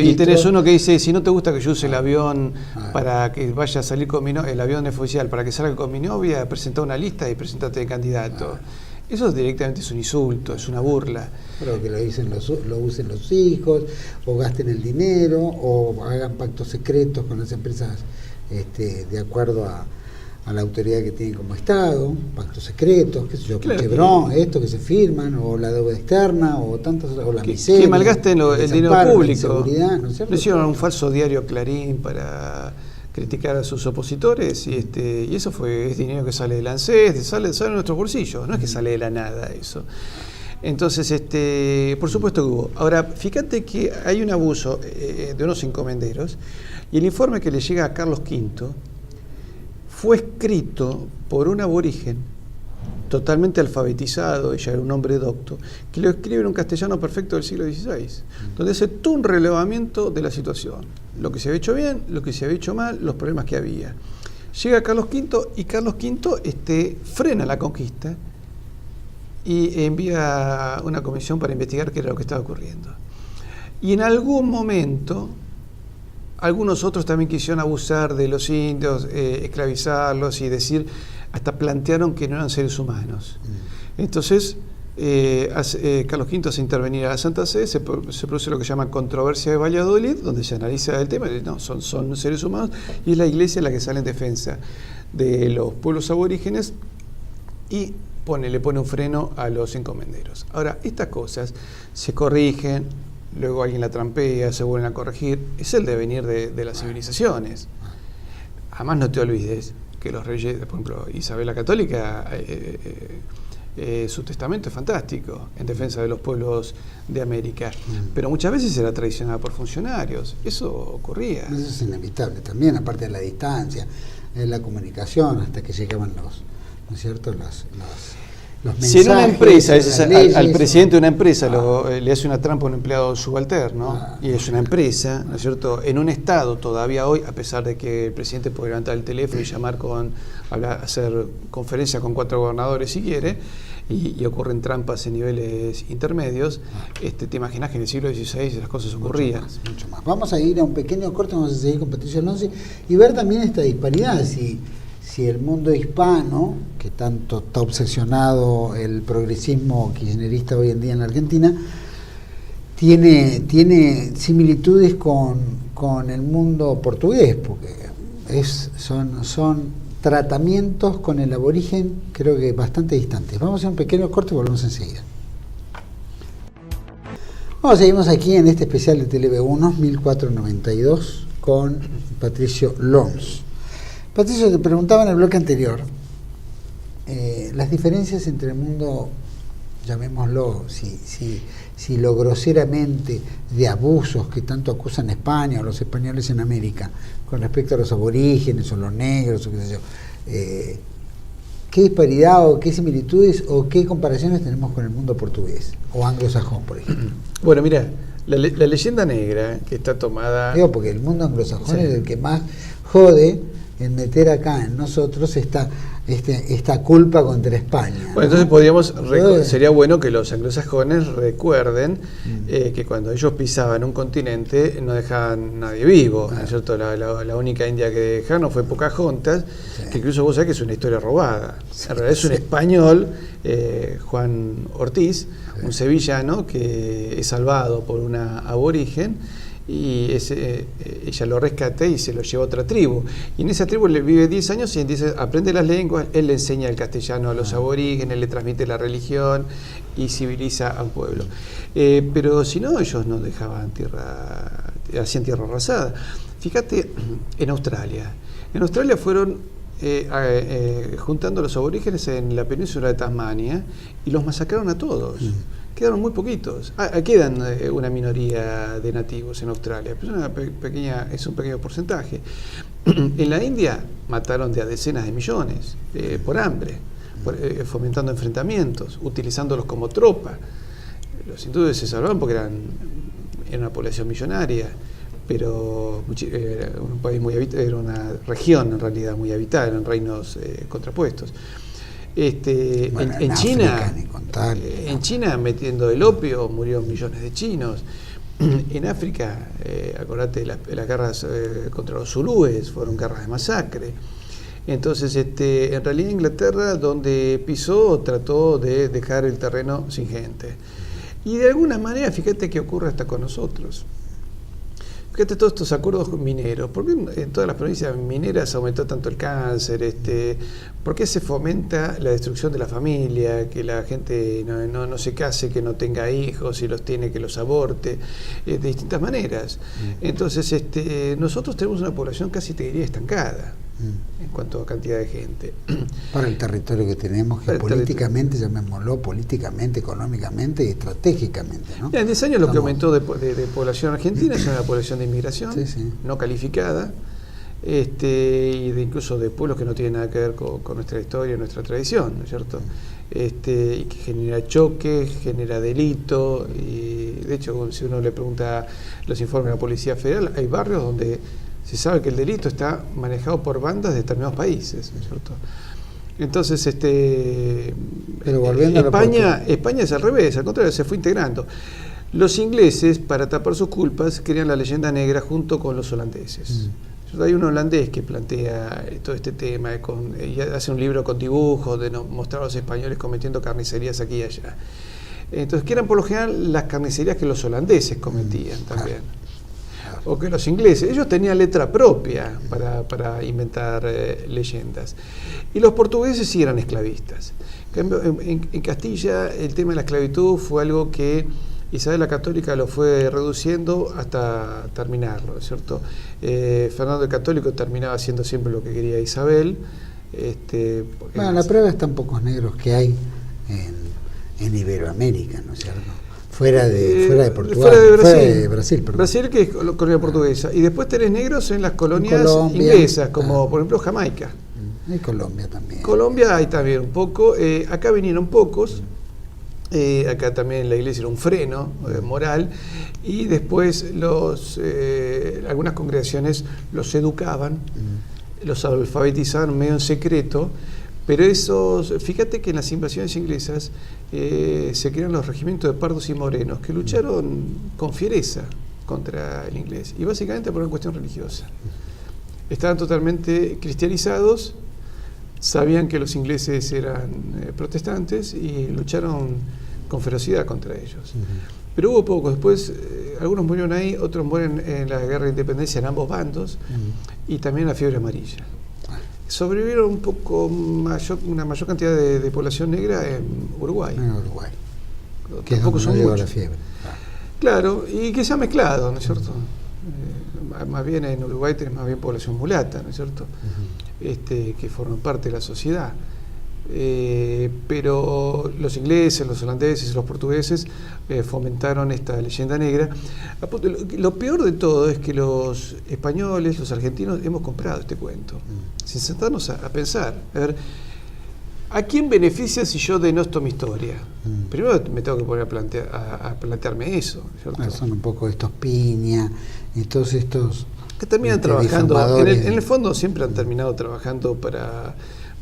y tenés uno que dice, si no te gusta que yo use el avión para que vaya a salir con mi novia, el avión oficial, para que salga con mi novia, presenta una lista y presentate de candidato. Eso directamente es un insulto, es una burla. Pero que lo usen los hijos, o gasten el dinero, o hagan pactos secretos con las empresas de acuerdo a la autoridad que tienen como Estado, pactos secretos, qué sé yo, Claro, Quebrón, esto que se firman, o la deuda externa, o tantas, o la miseria. Que malgasten el dinero público. La inseguridad, ¿no es cierto? Le hicieron un falso diario Clarín para criticar a sus opositores y eso es dinero que sale del ANSES, sale de nuestros bolsillos, no es que sale de la nada eso. Entonces, por supuesto que hubo. Ahora, fíjate que hay un abuso de unos encomenderos y el informe que le llega a Carlos V fue escrito por un aborigen totalmente alfabetizado, ella era un hombre docto, que lo escribe en un castellano perfecto del siglo XVI, donde hace todo un relevamiento de la situación, lo que se había hecho bien, lo que se había hecho mal, los problemas que había. Llega Carlos V y Carlos V frena la conquista y envía una comisión para investigar qué era lo que estaba ocurriendo. Y en algún momento, algunos otros también quisieron abusar de los indios, esclavizarlos y decir, hasta plantearon que no eran seres humanos. Entonces, Carlos V hace intervenir a la Santa Sede, se produce lo que se llama controversia de Valladolid, donde se analiza el tema, y no, son seres humanos, y es la Iglesia la que sale en defensa de los pueblos aborígenes y le pone un freno a los encomenderos. Ahora, estas cosas se corrigen, luego alguien la trampea, se vuelven a corregir, es el devenir de las civilizaciones. Además, no te olvides que los reyes, por ejemplo, Isabel la Católica, su testamento es fantástico en defensa de los pueblos de América, pero muchas veces era traicionada por funcionarios, eso ocurría. Eso es inevitable también, aparte de la distancia, la comunicación, hasta que llegaban ¿no es cierto?, los mensajes. Si en una empresa, al presidente de una empresa le hace una trampa a un empleado subalterno, y es una empresa, ¿no es cierto?, en un estado todavía hoy, a pesar de que el presidente puede levantar el teléfono y llamar hacer conferencia con 4 gobernadores si quiere, y ocurren trampas en niveles intermedios, te imaginas que en el siglo XVI las cosas ocurrían. Mucho más. Vamos a ir a un pequeño corte, vamos a seguir con Patricio Alonso y ver también esta disparidad, si el mundo hispano, que tanto está obsesionado el progresismo kirchnerista hoy en día en la Argentina, tiene similitudes con el mundo portugués, porque son tratamientos con el aborigen, creo que bastante distantes. Vamos a hacer un pequeño corte y volvemos enseguida. Seguimos aquí en este especial de TV1 1492 con Patricio Lons. Patricio, te preguntaba en el bloque anterior las diferencias entre el mundo, llamémoslo, si lo groseramente, de abusos que tanto acusan España o los españoles en América con respecto a los aborígenes o los negros o qué sé yo, ¿qué disparidad o qué similitudes o qué comparaciones tenemos con el mundo portugués o anglosajón, por ejemplo? Bueno, mira, la leyenda negra que está tomada... Digo, porque el mundo anglosajón es el que más jode en meter acá en nosotros esta culpa contra España. Bueno, entonces sería bueno que los anglosajones recuerden que cuando ellos pisaban un continente no dejaban nadie vivo, ¿no es cierto? La única india que dejaron fue Pocahontas, que incluso vos sabés que es una historia robada. En realidad es un español, Juan Ortiz, un sevillano que es salvado por una aborigen, y ella lo rescata y se lo lleva a otra tribu. Y en esa tribu le vive 10 años y aprende las lenguas, él le enseña el castellano a los aborígenes, le transmite la religión y civiliza a un pueblo. Pero si no, ellos no dejaban hacían tierra arrasada. Fíjate, en Australia fueron juntando a los aborígenes en la península de Tasmania y los masacraron a todos. Quedaron muy poquitos. Quedan una minoría de nativos en Australia, pero es un pequeño porcentaje. En la India mataron de a decenas de millones por hambre, fomentando enfrentamientos, utilizándolos como tropa. Los hindúes se salvaron porque eran una población millonaria, pero un país muy habitado, era una región en realidad muy habitada, eran reinos contrapuestos. En China, metiendo el opio, murieron millones de chinos. En África, acordate, las guerras contra los zulúes fueron guerras de masacre. Entonces, en realidad Inglaterra, donde pisó, trató de dejar el terreno sin gente. Y de alguna manera, fíjate que ocurre hasta con nosotros. Fíjate todos estos acuerdos mineros. ¿Por qué en todas las provincias mineras aumentó tanto el cáncer? ¿Por qué se fomenta la destrucción de la familia? Que la gente no se case, que no tenga hijos, si los tiene, que los aborte, de distintas maneras. Entonces, nosotros tenemos una población casi, te diría, estancada en cuanto a cantidad de gente. Para el territorio que tenemos, que políticamente, llamémoslo, políticamente, económicamente y estratégicamente, ¿no? En 10 años lo que aumentó de población argentina es una población de inmigración no calificada, y incluso de pueblos que no tienen nada que ver con nuestra historia, nuestra tradición, ¿no es cierto? Y que genera choque, genera delito, y de hecho, si uno le pregunta los informes de la Policía Federal, hay barrios donde se sabe que el delito está manejado por bandas de determinados países, ¿no es cierto? Entonces, pero volviendo España es al revés, al contrario, se fue integrando. Los ingleses, para tapar sus culpas, crean la leyenda negra junto con los holandeses. Hay un holandés que plantea todo este tema, y hace un libro con dibujos de mostrar a los españoles cometiendo carnicerías aquí y allá. Entonces, que eran por lo general las carnicerías que los holandeses cometían también. O que los ingleses, ellos tenían letra propia para inventar leyendas. Y los portugueses sí eran esclavistas. En Castilla el tema de la esclavitud fue algo que Isabel la Católica lo fue reduciendo hasta terminarlo, ¿no es cierto? Fernando el Católico terminaba haciendo siempre lo que quería Isabel. Bueno, la prueba es tan pocos negros que hay en Iberoamérica, ¿no es cierto? Fuera de Portugal, fuera de Brasil, perdón. Brasil, que es colonia portuguesa. Y después tenés negros en las colonias inglesas, como por ejemplo Jamaica. Y Colombia también. Colombia hay también un poco. Acá vinieron pocos. Acá también la iglesia era un freno moral. Y después algunas congregaciones los educaban, los alfabetizaban medio en secreto. Pero fíjate que en las invasiones inglesas se crearon los regimientos de pardos y morenos que lucharon con fiereza contra el inglés, y básicamente por una cuestión religiosa. Estaban totalmente cristianizados, sabían que los ingleses eran protestantes y lucharon con ferocidad contra ellos. Pero hubo pocos, después algunos murieron ahí, otros mueren en la guerra de independencia en ambos bandos, y también la fiebre amarilla. Sobrevivieron un poco una mayor cantidad de población negra en Uruguay. En Uruguay. Que tampoco son muchos. La fiebre. Claro, y que se ha mezclado, ¿no es cierto? Más bien en Uruguay tenés más bien población mulata, ¿no es cierto? Que forman parte de la sociedad. Pero los ingleses, los holandeses, los portugueses fomentaron esta leyenda negra. Lo peor de todo es que los españoles, los argentinos, hemos comprado este cuento, sin sentarnos a pensar, a ver, ¿a quién beneficia si yo denosto mi historia? Primero me tengo que poner a plantearme eso, ¿cierto? Son un poco estos Piña y todos estos que terminan trabajando, en el fondo siempre han terminado trabajando para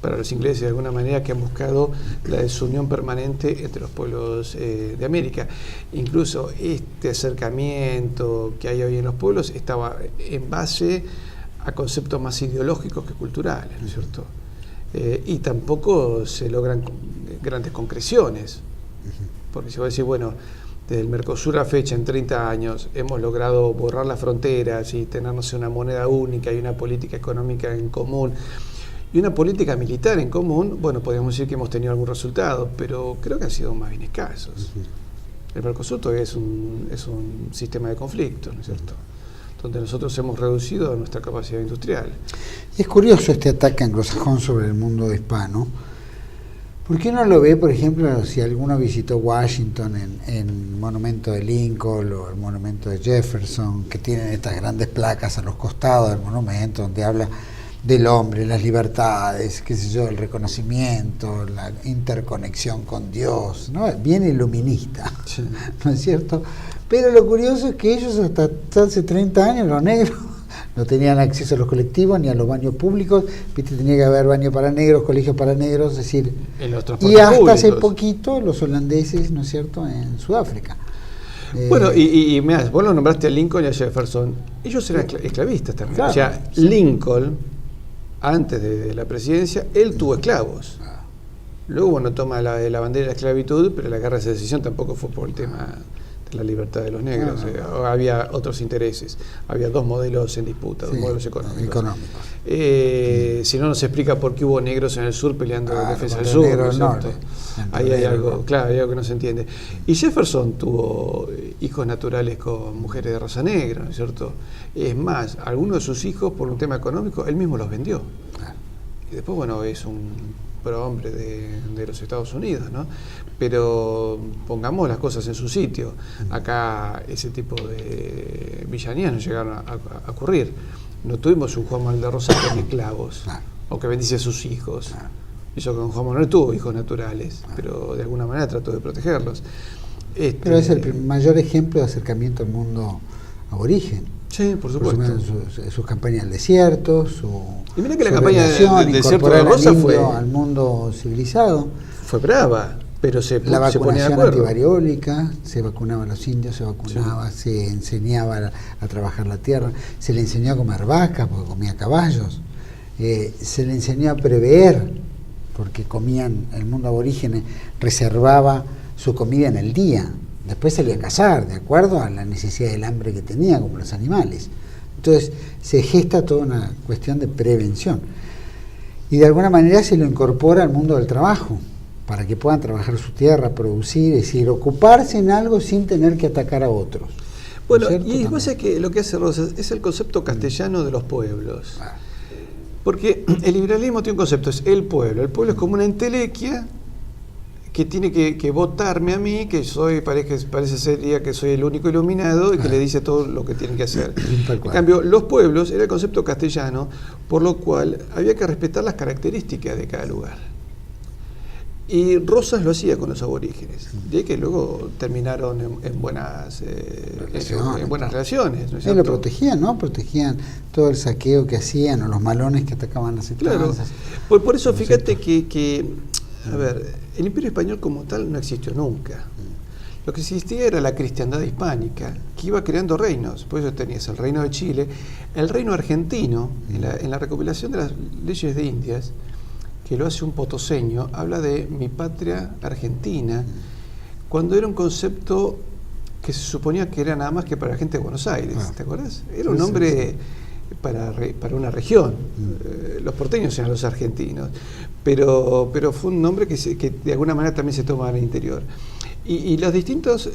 los ingleses de alguna manera, que han buscado la desunión permanente entre los pueblos de América. Incluso este acercamiento que hay hoy en los pueblos estaba en base a conceptos más ideológicos que culturales, ¿no es cierto? Y tampoco se logran grandes concreciones, porque se va a decir, bueno, desde el Mercosur a fecha, en 30 años, hemos logrado borrar las fronteras y tenernos una moneda única y una política económica en común y una política militar en común. Bueno, podríamos decir que hemos tenido algún resultado, pero creo que han sido más bien escasos. El Mercosur todavía es un sistema de conflicto, ¿no es cierto?, donde nosotros hemos reducido nuestra capacidad industrial. Es curioso este ataque anglosajón sobre el mundo hispano, porque uno lo ve, por ejemplo, si alguno visitó Washington en el monumento de Lincoln o el monumento de Jefferson, que tienen estas grandes placas a los costados del monumento, donde habla del hombre, las libertades, qué sé yo, el reconocimiento, la interconexión con Dios, ¿no? Bien iluminista, sí. ¿No es cierto? Pero lo curioso es que ellos hasta hace 30 años, los negros, no tenían acceso a los colectivos ni a los baños públicos, ¿viste? Tenía que haber baños para negros, colegios para negros, es decir, y hasta hace poquito los holandeses, ¿no es cierto?, en Sudáfrica. Bueno, y mirá, vos lo nombraste a Lincoln y a Jefferson, ellos eran esclavistas también, claro, o sea, sí. Lincoln antes de la presidencia, él tuvo esclavos. Luego, bueno, toma la bandera de la esclavitud, pero la guerra de secesión tampoco fue por el tema de la libertad de los negros. Había otros intereses. Había dos modelos en disputa, dos modelos económicos. Si no, nos explica por qué hubo negros en el sur peleando en defensa del sur, ¿no es cierto? Ahí hay algo, claro, hay algo que no se entiende. Y Jefferson tuvo hijos naturales con mujeres de raza negra, ¿no es cierto? Es más, algunos de sus hijos, por un tema económico, él mismo los vendió. Y después, bueno, es un prohombre de los Estados Unidos, ¿no? Pero pongamos las cosas en su sitio. Acá ese tipo de villanías no llegaron a ocurrir. No tuvimos un Juan Manuel de Rosas con esclavos, o que bendice a sus hijos. Hizo que Juan Manuel tuvo hijos naturales, pero de alguna manera trató de protegerlos. Pero es el mayor ejemplo de acercamiento al mundo aborigen. Sí, por supuesto. Sus campañas al desierto, y mira que la campaña del desierto de Rosa fue al mundo civilizado. Fue brava, pero la vacunación antivariólica, se vacunaba a los indios, se vacunaba, se enseñaba a trabajar la tierra, se le enseñó a comer vacas porque comía caballos, se le enseñó a prever porque el mundo aborígene reservaba su comida en el día. Después salía a cazar, de acuerdo a la necesidad del hambre que tenía, como los animales. Entonces, se gesta toda una cuestión de prevención. Y de alguna manera se lo incorpora al mundo del trabajo, para que puedan trabajar su tierra, producir, es decir, ocuparse en algo sin tener que atacar a otros. Bueno, y vos sabés que lo que hace Rosas es el concepto castellano de los pueblos. Porque el liberalismo tiene un concepto, es el pueblo. El pueblo es como una entelequia que tiene que votarme a mí, que parece ser que soy el único iluminado y que le dice todo lo que tiene que hacer. En cambio, los pueblos era el concepto castellano, por lo cual había que respetar las características de cada lugar. Y Rosas lo hacía con los aborígenes, de que luego terminaron en buenas relaciones. ¿No es cierto? Lo protegían, ¿no? Protegían todo el saqueo que hacían o los malones que atacaban las estancias. Claro. Por eso fíjate que a ver, el Imperio Español como tal no existió nunca. Lo que existía era la cristiandad hispánica, que iba creando reinos. Por eso tenías el reino de Chile, el reino argentino, en la recopilación de las leyes de Indias, que lo hace un potoseño, habla de mi patria argentina, cuando era un concepto que se suponía que era nada más que para la gente de Buenos Aires, ¿te acuerdas? Era un nombre para una región. Los porteños eran los argentinos, pero fue un nombre que de alguna manera también se toma al interior. Y los distintos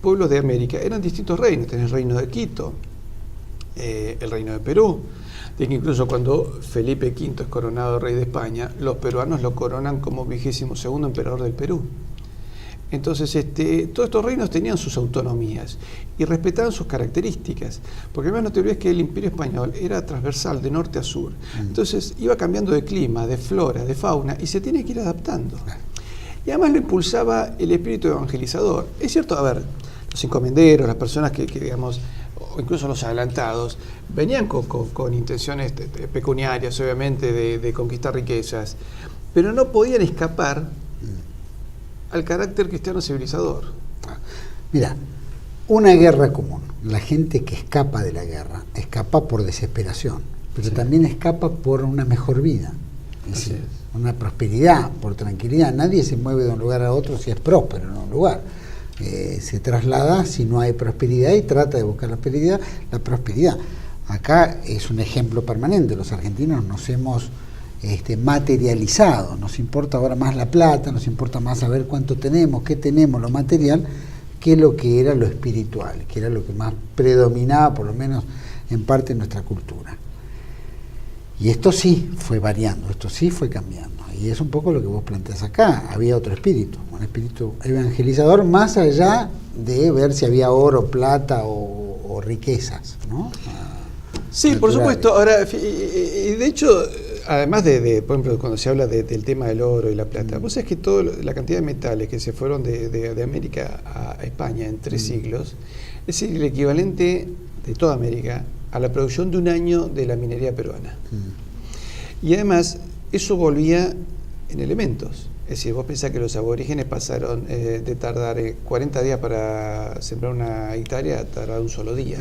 pueblos de América eran distintos reinos. Tenés el reino de Quito, el reino de Perú, de que incluso cuando Felipe V es coronado rey de España, los peruanos lo coronan como 22º emperador del Perú. Entonces, todos estos reinos tenían sus autonomías y respetaban sus características, porque además no te olvides que el Imperio Español era transversal de norte a sur. Entonces iba cambiando de clima, de flora, de fauna, y se tiene que ir adaptando. Y además lo impulsaba el espíritu evangelizador. Es cierto, a ver, los encomenderos, las personas que digamos, o incluso los adelantados, venían con intenciones pecuniarias, obviamente, de conquistar riquezas, pero no podían escapar al carácter cristiano civilizador. Mira, una guerra común, la gente que escapa de la guerra, escapa por desesperación, pero también escapa por una mejor vida, es decir, una prosperidad, por tranquilidad. Nadie se mueve de un lugar a otro si es próspero en un lugar. Se traslada si no hay prosperidad y trata de buscar la prosperidad. Acá es un ejemplo permanente. Los argentinos nos hemos materializado, nos importa ahora más la plata, nos importa más saber cuánto tenemos, qué tenemos, lo material, que lo que era lo espiritual, que era lo que más predominaba, por lo menos en parte de nuestra cultura. Y esto sí fue variando, esto sí fue cambiando, y es un poco lo que vos planteás acá. Había otro espíritu, un espíritu evangelizador, más allá de ver si había oro, plata o riquezas, ¿no? Sí, por supuesto. Ahora, y de hecho, además por ejemplo, cuando se habla del tema del oro y la plata, vos sabés que toda la cantidad de metales que se fueron de América a España en 3 siglos, es el equivalente de toda América a la producción de un año de la minería peruana. Y además, eso volvía en elementos. Es decir, vos pensás que los aborígenes pasaron de tardar 40 días para sembrar una hectárea a tardar un solo día.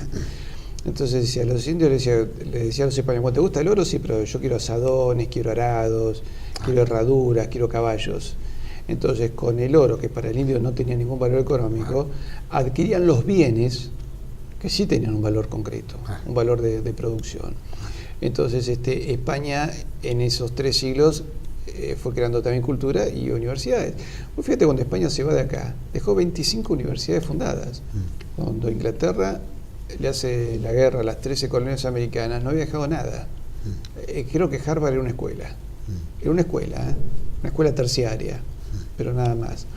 Entonces decía, los indios le decía a los españoles, ¿te gusta el oro? Sí, pero yo quiero asadones, quiero arados, quiero herraduras, quiero caballos. Entonces, con el oro, que para el indio no tenía ningún valor económico, adquirían los bienes que sí tenían un valor concreto, un valor de producción. Entonces, España en esos 3 siglos fue creando también cultura y universidades. Pues fíjate, cuando España se va de acá, dejó 25 universidades fundadas. Cuando Inglaterra le hace la guerra a las 13 colonias americanas, no había dejado nada. Creo que Harvard era una escuela. Era una escuela terciaria, pero nada más.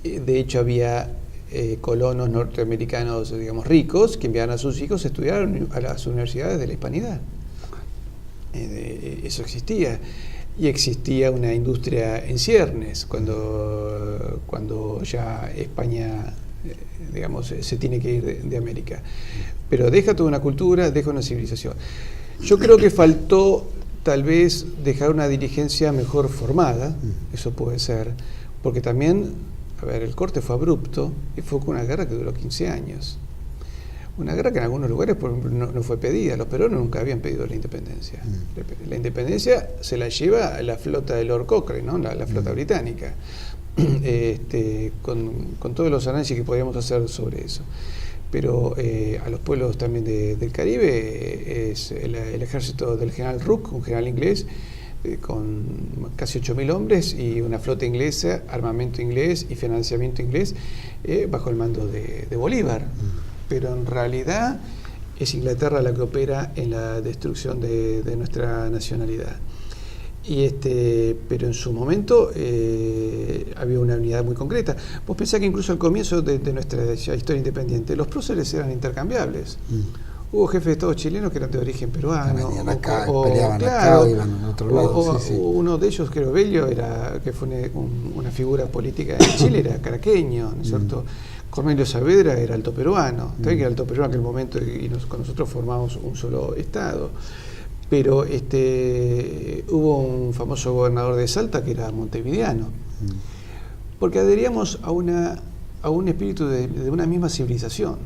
De hecho, había colonos norteamericanos, digamos, ricos, que enviaban a sus hijos a estudiar a las universidades de la hispanidad. Eso existía. Y existía una industria en ciernes cuando ya España, digamos, se tiene que ir de América. Pero deja toda una cultura, deja una civilización. Yo creo que faltó tal vez dejar una dirigencia mejor formada, eso puede ser, porque también, a ver, el corte fue abrupto y fue con una guerra que duró 15 años. Una guerra que en algunos lugares, por ejemplo, no fue pedida. Los peruanos nunca habían pedido la independencia. La independencia se la lleva la flota de Lord Cochrane, ¿no? la flota británica, con todos los análisis que podríamos hacer sobre eso. Pero a los pueblos también del Caribe es el ejército del general Rooke, un general inglés, con casi 8.000 hombres y una flota inglesa, armamento inglés y financiamiento inglés, bajo el mando de Bolívar. Pero en realidad es Inglaterra la que opera en la destrucción de nuestra nacionalidad. Pero en su momento había una unidad muy concreta. Vos pensás que incluso al comienzo de nuestra historia independiente, los próceres eran intercambiables. Hubo jefes de Estado chilenos que eran de origen peruano, peleaban acá, iban a otro lado. Uno de ellos, creo, Bello, que fue una figura política en Chile, era caraqueño, ¿no es cierto? Cornelio Saavedra era alto peruano, también que era alto peruano en aquel momento y con nosotros formamos un solo estado. Pero hubo un famoso gobernador de Salta que era montevideano, porque adheríamos a un espíritu de una misma civilización.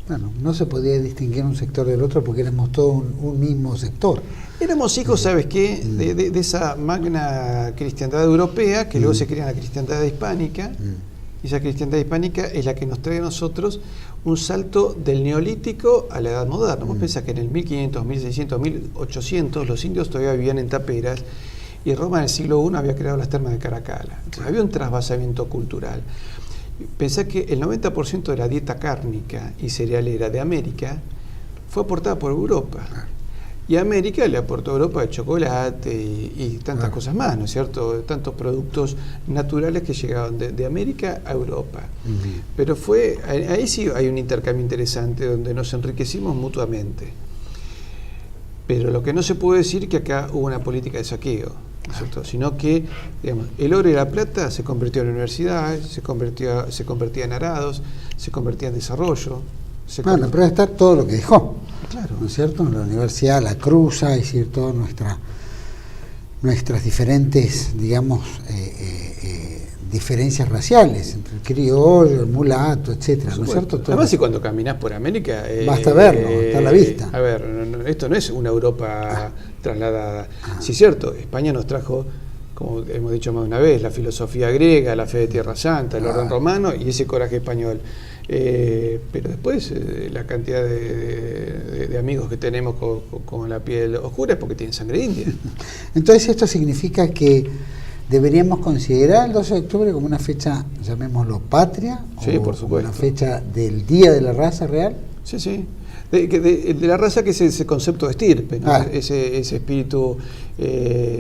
Bueno, no se podía distinguir un sector del otro porque éramos todos un mismo sector. Éramos hijos, ¿sabes qué? De esa magna cristiandad europea que luego se crea en la cristiandad hispánica. Y esa cristiandad hispánica es la que nos trae a nosotros un salto del neolítico a la edad moderna. Vos pensás que en el 1500, 1600, 1800 los indios todavía vivían en taperas y Roma en el siglo I había creado las termas de Caracalla. Entonces, había un trasvasamiento cultural. Pensá que el 90% de la dieta cárnica y cerealera de América fue aportada por Europa. Y América le aportó a Europa el chocolate y tantas cosas más, ¿no es cierto? Tantos productos naturales que llegaban de América a Europa. Pero ahí sí hay un intercambio interesante donde nos enriquecimos mutuamente. Pero lo que no se puede decir es que acá hubo una política de saqueo, ¿no es cierto? Sino que, digamos, el oro y la plata se convirtió en universidades, se convertía en arados, se convertía en desarrollo. Bueno, pero está todo lo que dejó. Claro. ¿No es cierto? La universidad la cruza, es decir, todas nuestras diferentes, digamos, diferencias raciales, entre el criollo, el mulato, etcétera, ¿no es cierto? Todo. Además, si cuando caminás por América... basta verlo, está a la vista. A ver, esto no es una Europa trasladada. Sí, es cierto, España nos trajo, como hemos dicho más de una vez, la filosofía griega, la fe de Tierra Santa, el orden romano y ese coraje español. Pero después la cantidad de amigos que tenemos con la piel oscura es porque tienen sangre india. Entonces esto significa que deberíamos considerar el 12 de octubre como una fecha, llamémoslo patria, sí, o por supuesto, una fecha del Día de la Raza Real. Sí, sí. De la raza, que es ese concepto de estirpe, ¿no? Ese espíritu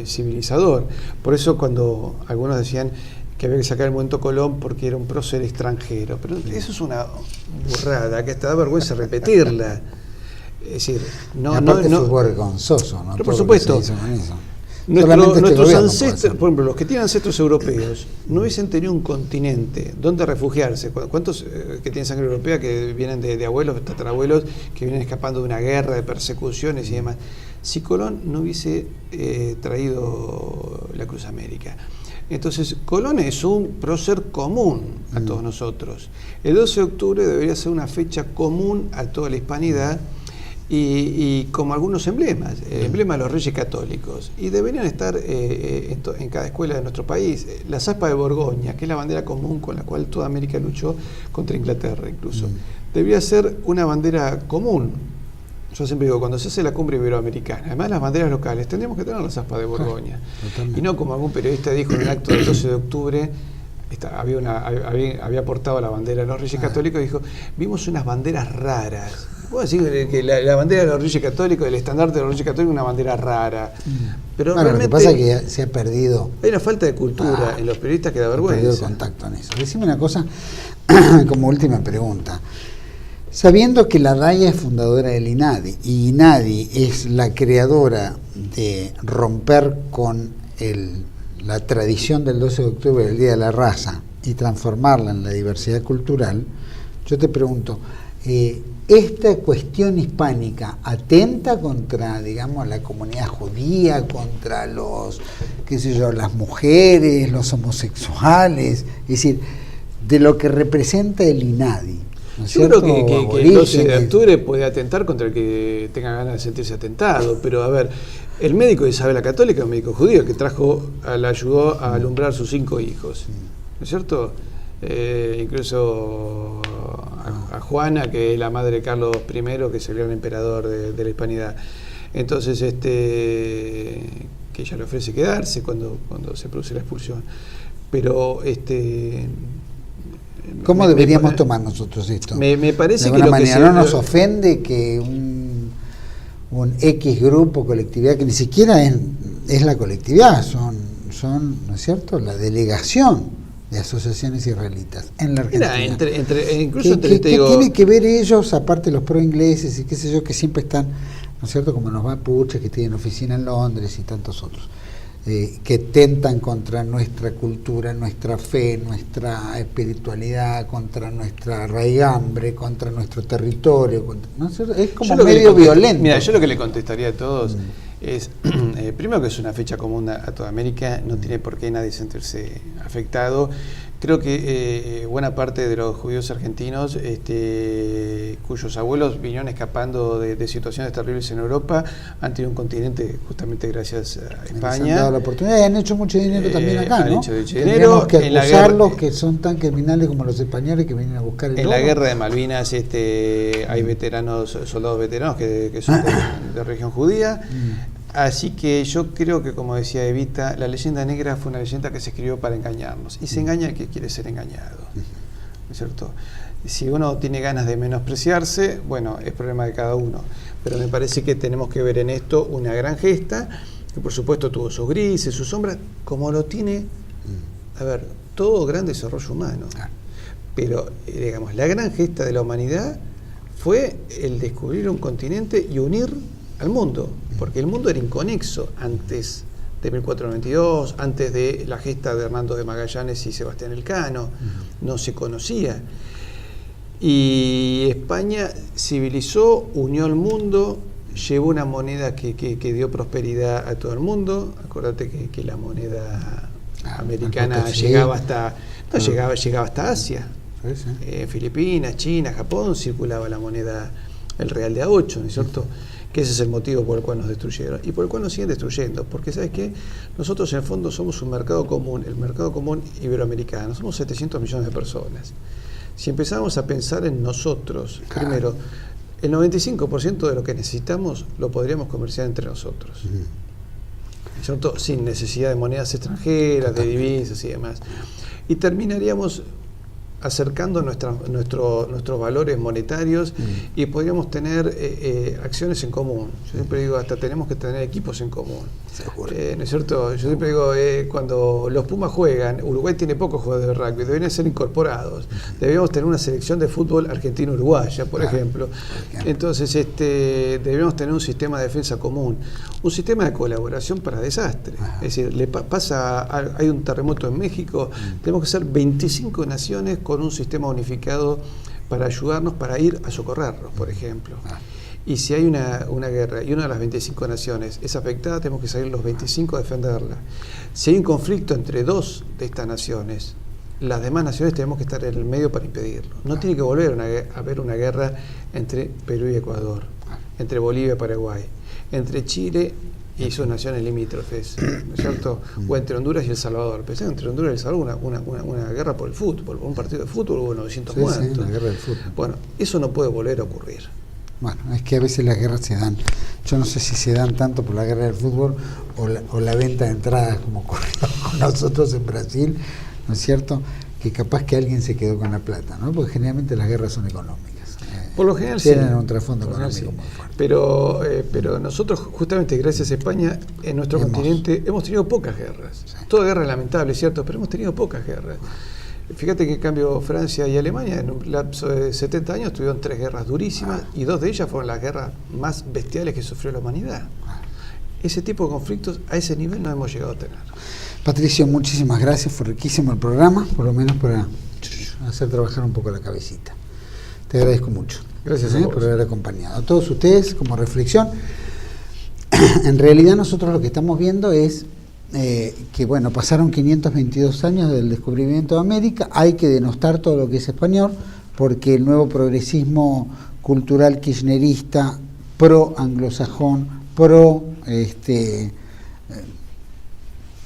civilizador. Por eso cuando algunos decían que había que sacar el momento Colón porque era un prócer extranjero, pero eso es una burrada que hasta da vergüenza repetirla. Es decir, no fue vergonzoso, ¿no? Pero por supuesto, nuestros ancestros, por ejemplo, los que tienen ancestros europeos, no hubiesen tenido un continente donde refugiarse. ¿Cuántos que tienen sangre europea que vienen de abuelos, tatarabuelos, que vienen escapando de una guerra, de persecuciones y demás? Si Colón no hubiese traído la Cruz América. Entonces, Colón es un prócer común a todos nosotros. El 12 de octubre debería ser una fecha común a toda la hispanidad, y como algunos emblemas, el emblema de los Reyes Católicos, y deberían estar en cada escuela de nuestro país. La aspa de Borgoña, que es la bandera común con la cual toda América luchó contra Inglaterra incluso, debería ser una bandera común. Yo siempre digo, cuando se hace la cumbre iberoamericana, además las banderas locales, tendríamos que tener la aspa de Borgoña. Y no como algún periodista dijo en el acto del 12 de octubre, había portado la bandera de los Reyes Católicos y dijo, vimos unas banderas raras. Puedo decir que la bandera de los Reyes Católicos, el estandarte de los Reyes Católicos es una bandera rara. Pero bueno, realmente lo que pasa es que se ha perdido. Hay una falta de cultura en los periodistas que da vergüenza. Perdido el contacto en eso. Decime una cosa como última pregunta. Sabiendo que la Raya es fundadora del INADI y INADI es la creadora de romper con la tradición del 12 de octubre, del Día de la Raza, y transformarla en la diversidad cultural, yo te pregunto, ¿esta cuestión hispánica atenta contra, digamos, la comunidad judía, contra las mujeres, los homosexuales? Es decir, de lo que representa el INADI. ¿No es Yo creo cierto? que el 12 de octubre puede atentar contra el que tenga ganas de sentirse atentado, pero a ver, el médico de Isabel la Católica es un médico judío que la ayudó a alumbrar sus 5 hijos, ¿no es cierto? Incluso a Juana, que es la madre de Carlos I, que es el gran emperador de la hispanidad. Entonces, que ella le ofrece quedarse cuando se produce la expulsión. Pero ¿cómo deberíamos tomar nosotros esto? Me parece de que alguna manera no nos ofende que un X grupo, colectividad, que ni siquiera es la colectividad, son, ¿no es cierto?, la delegación de asociaciones israelitas en la Argentina. Mira, incluso ¿Qué tiene que ver ellos, aparte los pro-ingleses y qué sé yo, que siempre están, ¿no es cierto?, como los mapuches que tienen oficina en Londres y tantos otros, que tentan contra nuestra cultura, nuestra fe, nuestra espiritualidad, contra nuestra raigambre, contra nuestro territorio, ¿no? Es como medio violento. Mira, yo lo que le contestaría a todos es, primero, que es una fecha común a toda América, no tiene por qué nadie sentirse afectado. Creo que buena parte de los judíos argentinos, cuyos abuelos vinieron escapando de situaciones terribles en Europa, han tenido un continente justamente gracias a España. Les han dado la oportunidad y han hecho mucho dinero también acá, ¿no? Tendríamos que acusarlos que son tan criminales como los españoles que vienen a buscar el oro. En la guerra de Malvinas hay soldados veteranos que son de religión judía. Así que yo creo que, como decía Evita, la leyenda negra fue una leyenda que se escribió para engañarnos. Y se engaña el que quiere ser engañado, ¿no es cierto? Si uno tiene ganas de menospreciarse, bueno, es problema de cada uno. Pero me parece que tenemos que ver en esto una gran gesta, que por supuesto tuvo sus grises, sus sombras, como lo tiene, a ver, todo gran desarrollo humano. Pero, digamos, la gran gesta de la humanidad fue el descubrir un continente y unir al mundo, porque el mundo era inconexo antes de 1492, antes de la gesta de Hernando de Magallanes y Sebastián Elcano, no se conocía. Y España civilizó, unió al mundo, llevó una moneda que dio prosperidad a todo el mundo. Acuérdate que la moneda americana llegaba hasta Asia. Filipinas, China, Japón, circulaba la moneda, el real de A8, ¿no es cierto? Que ese es el motivo por el cual nos destruyeron y por el cual nos siguen destruyendo, porque ¿sabes qué? Nosotros en el fondo somos un mercado común, el mercado común iberoamericano, somos 700 millones de personas. Si empezamos a pensar en nosotros, primero, el 95% de lo que necesitamos lo podríamos comerciar entre nosotros, ¿cierto? Sin necesidad de monedas extranjeras, de divisas y demás. Y terminaríamos acercando nuestros valores monetarios y podríamos tener acciones en común. Yo siempre digo, hasta tenemos que tener equipos en común. ¿No es cierto? Yo siempre digo, cuando los Pumas juegan, Uruguay tiene pocos jugadores de rugby, deberían ser incorporados. Deberíamos tener una selección de fútbol argentino-uruguaya, por ejemplo. Entonces, deberíamos tener un sistema de defensa común, un sistema de colaboración para desastres. Es decir, hay un terremoto en México, tenemos que ser 25 naciones con un sistema unificado para ayudarnos, para ir a socorrernos, por ejemplo. Y si hay una guerra y una de las 25 naciones es afectada, tenemos que salir los 25 a defenderla. Si hay un conflicto entre dos de estas naciones, las demás naciones tenemos que estar en el medio para impedirlo. No tiene que volver a haber una guerra entre Perú y Ecuador. entre Bolivia y Paraguay, entre Chile y sus naciones limítrofes, ¿no es cierto? O entre Honduras y El Salvador. Pensé que entre Honduras y El Salvador una guerra por el fútbol, un partido de fútbol hubo 900 muertos. Sí, la guerra del fútbol. Bueno, eso no puede volver a ocurrir. Bueno, es que a veces las guerras se dan, yo no sé si se dan tanto por la guerra del fútbol o la venta de entradas como ocurrió con nosotros en Brasil, ¿no es cierto? Que capaz que alguien se quedó con la plata, ¿no? Porque generalmente las guerras son económicas. Por lo general tienen sí. un trasfondo económico muy fuerte. Pero nosotros, justamente gracias a España, en nuestro continente hemos tenido pocas guerras. Sí. Toda guerra es lamentable, ¿cierto? Pero hemos tenido pocas guerras. Fíjate que en cambio Francia y Alemania en un lapso de 70 años tuvieron 3 guerras durísimas y 2 de ellas fueron las guerras más bestiales que sufrió la humanidad. Ese tipo de conflictos a ese nivel no hemos llegado a tener. Patricio, muchísimas gracias, fue riquísimo el programa, por lo menos para hacer trabajar un poco la cabecita. Te agradezco mucho. Gracias a vos por haber acompañado. A todos ustedes, como reflexión, en realidad nosotros lo que estamos viendo es que, bueno, pasaron 522 años del descubrimiento de América, hay que denostar todo lo que es español, porque el nuevo progresismo cultural kirchnerista, pro-anglosajón, pro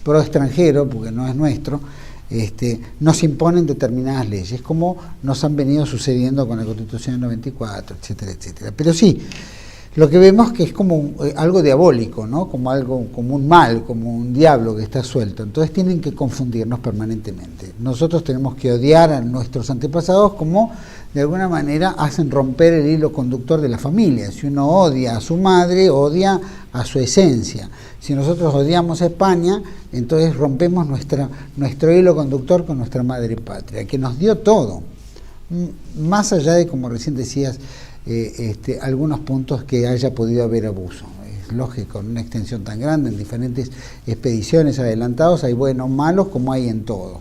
extranjero, porque no es nuestro, nos imponen determinadas leyes, como nos han venido sucediendo con la Constitución del 94, etcétera, etcétera. Pero sí, lo que vemos que es como algo diabólico, ¿no? Como un mal, como un diablo que está suelto. Entonces tienen que confundirnos permanentemente. Nosotros tenemos que odiar a nuestros antepasados como de alguna manera hacen romper el hilo conductor de la familia. Si uno odia a su madre, odia a su esencia. Si nosotros odiamos a España, entonces rompemos nuestro hilo conductor con nuestra madre patria, que nos dio todo. Más allá de, como recién decías, algunos puntos que haya podido haber abuso. Es lógico, en una extensión tan grande, en diferentes expediciones adelantados, hay buenos, malos, como hay en todo.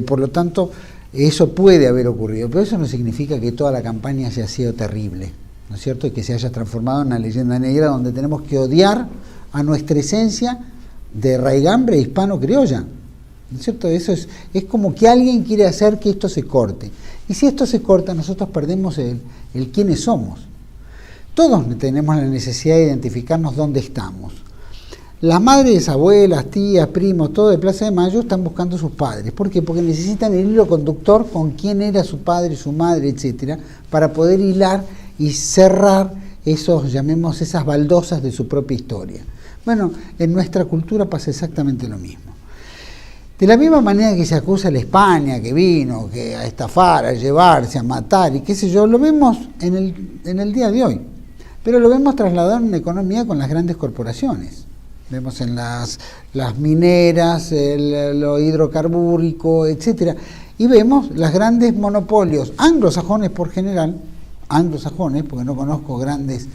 Por lo tanto, eso puede haber ocurrido, pero eso no significa que toda la campaña haya sido terrible, ¿no es cierto? Y que se haya transformado en una leyenda negra donde tenemos que odiar a nuestra esencia de raigambre hispano-criolla, ¿no es cierto? Eso es como que alguien quiere hacer que esto se corte. Y si esto se corta, nosotros perdemos el quiénes somos. Todos tenemos la necesidad de identificarnos dónde estamos. Las madres, abuelas, tías, primos, todo de Plaza de Mayo están buscando a sus padres. ¿Por qué? Porque necesitan el hilo conductor con quién era su padre, su madre, etcétera, para poder hilar y cerrar esas baldosas de su propia historia. Bueno, en nuestra cultura pasa exactamente lo mismo. De la misma manera que se acusa a la España que vino, que a estafar, a llevarse, a matar y qué sé yo, lo vemos en el día de hoy. Pero lo vemos trasladado en una economía con las grandes corporaciones. Vemos en las mineras, lo hidrocarbúrico, etcétera. Y vemos los grandes monopolios anglosajones por general, anglosajones, porque no conozco grandes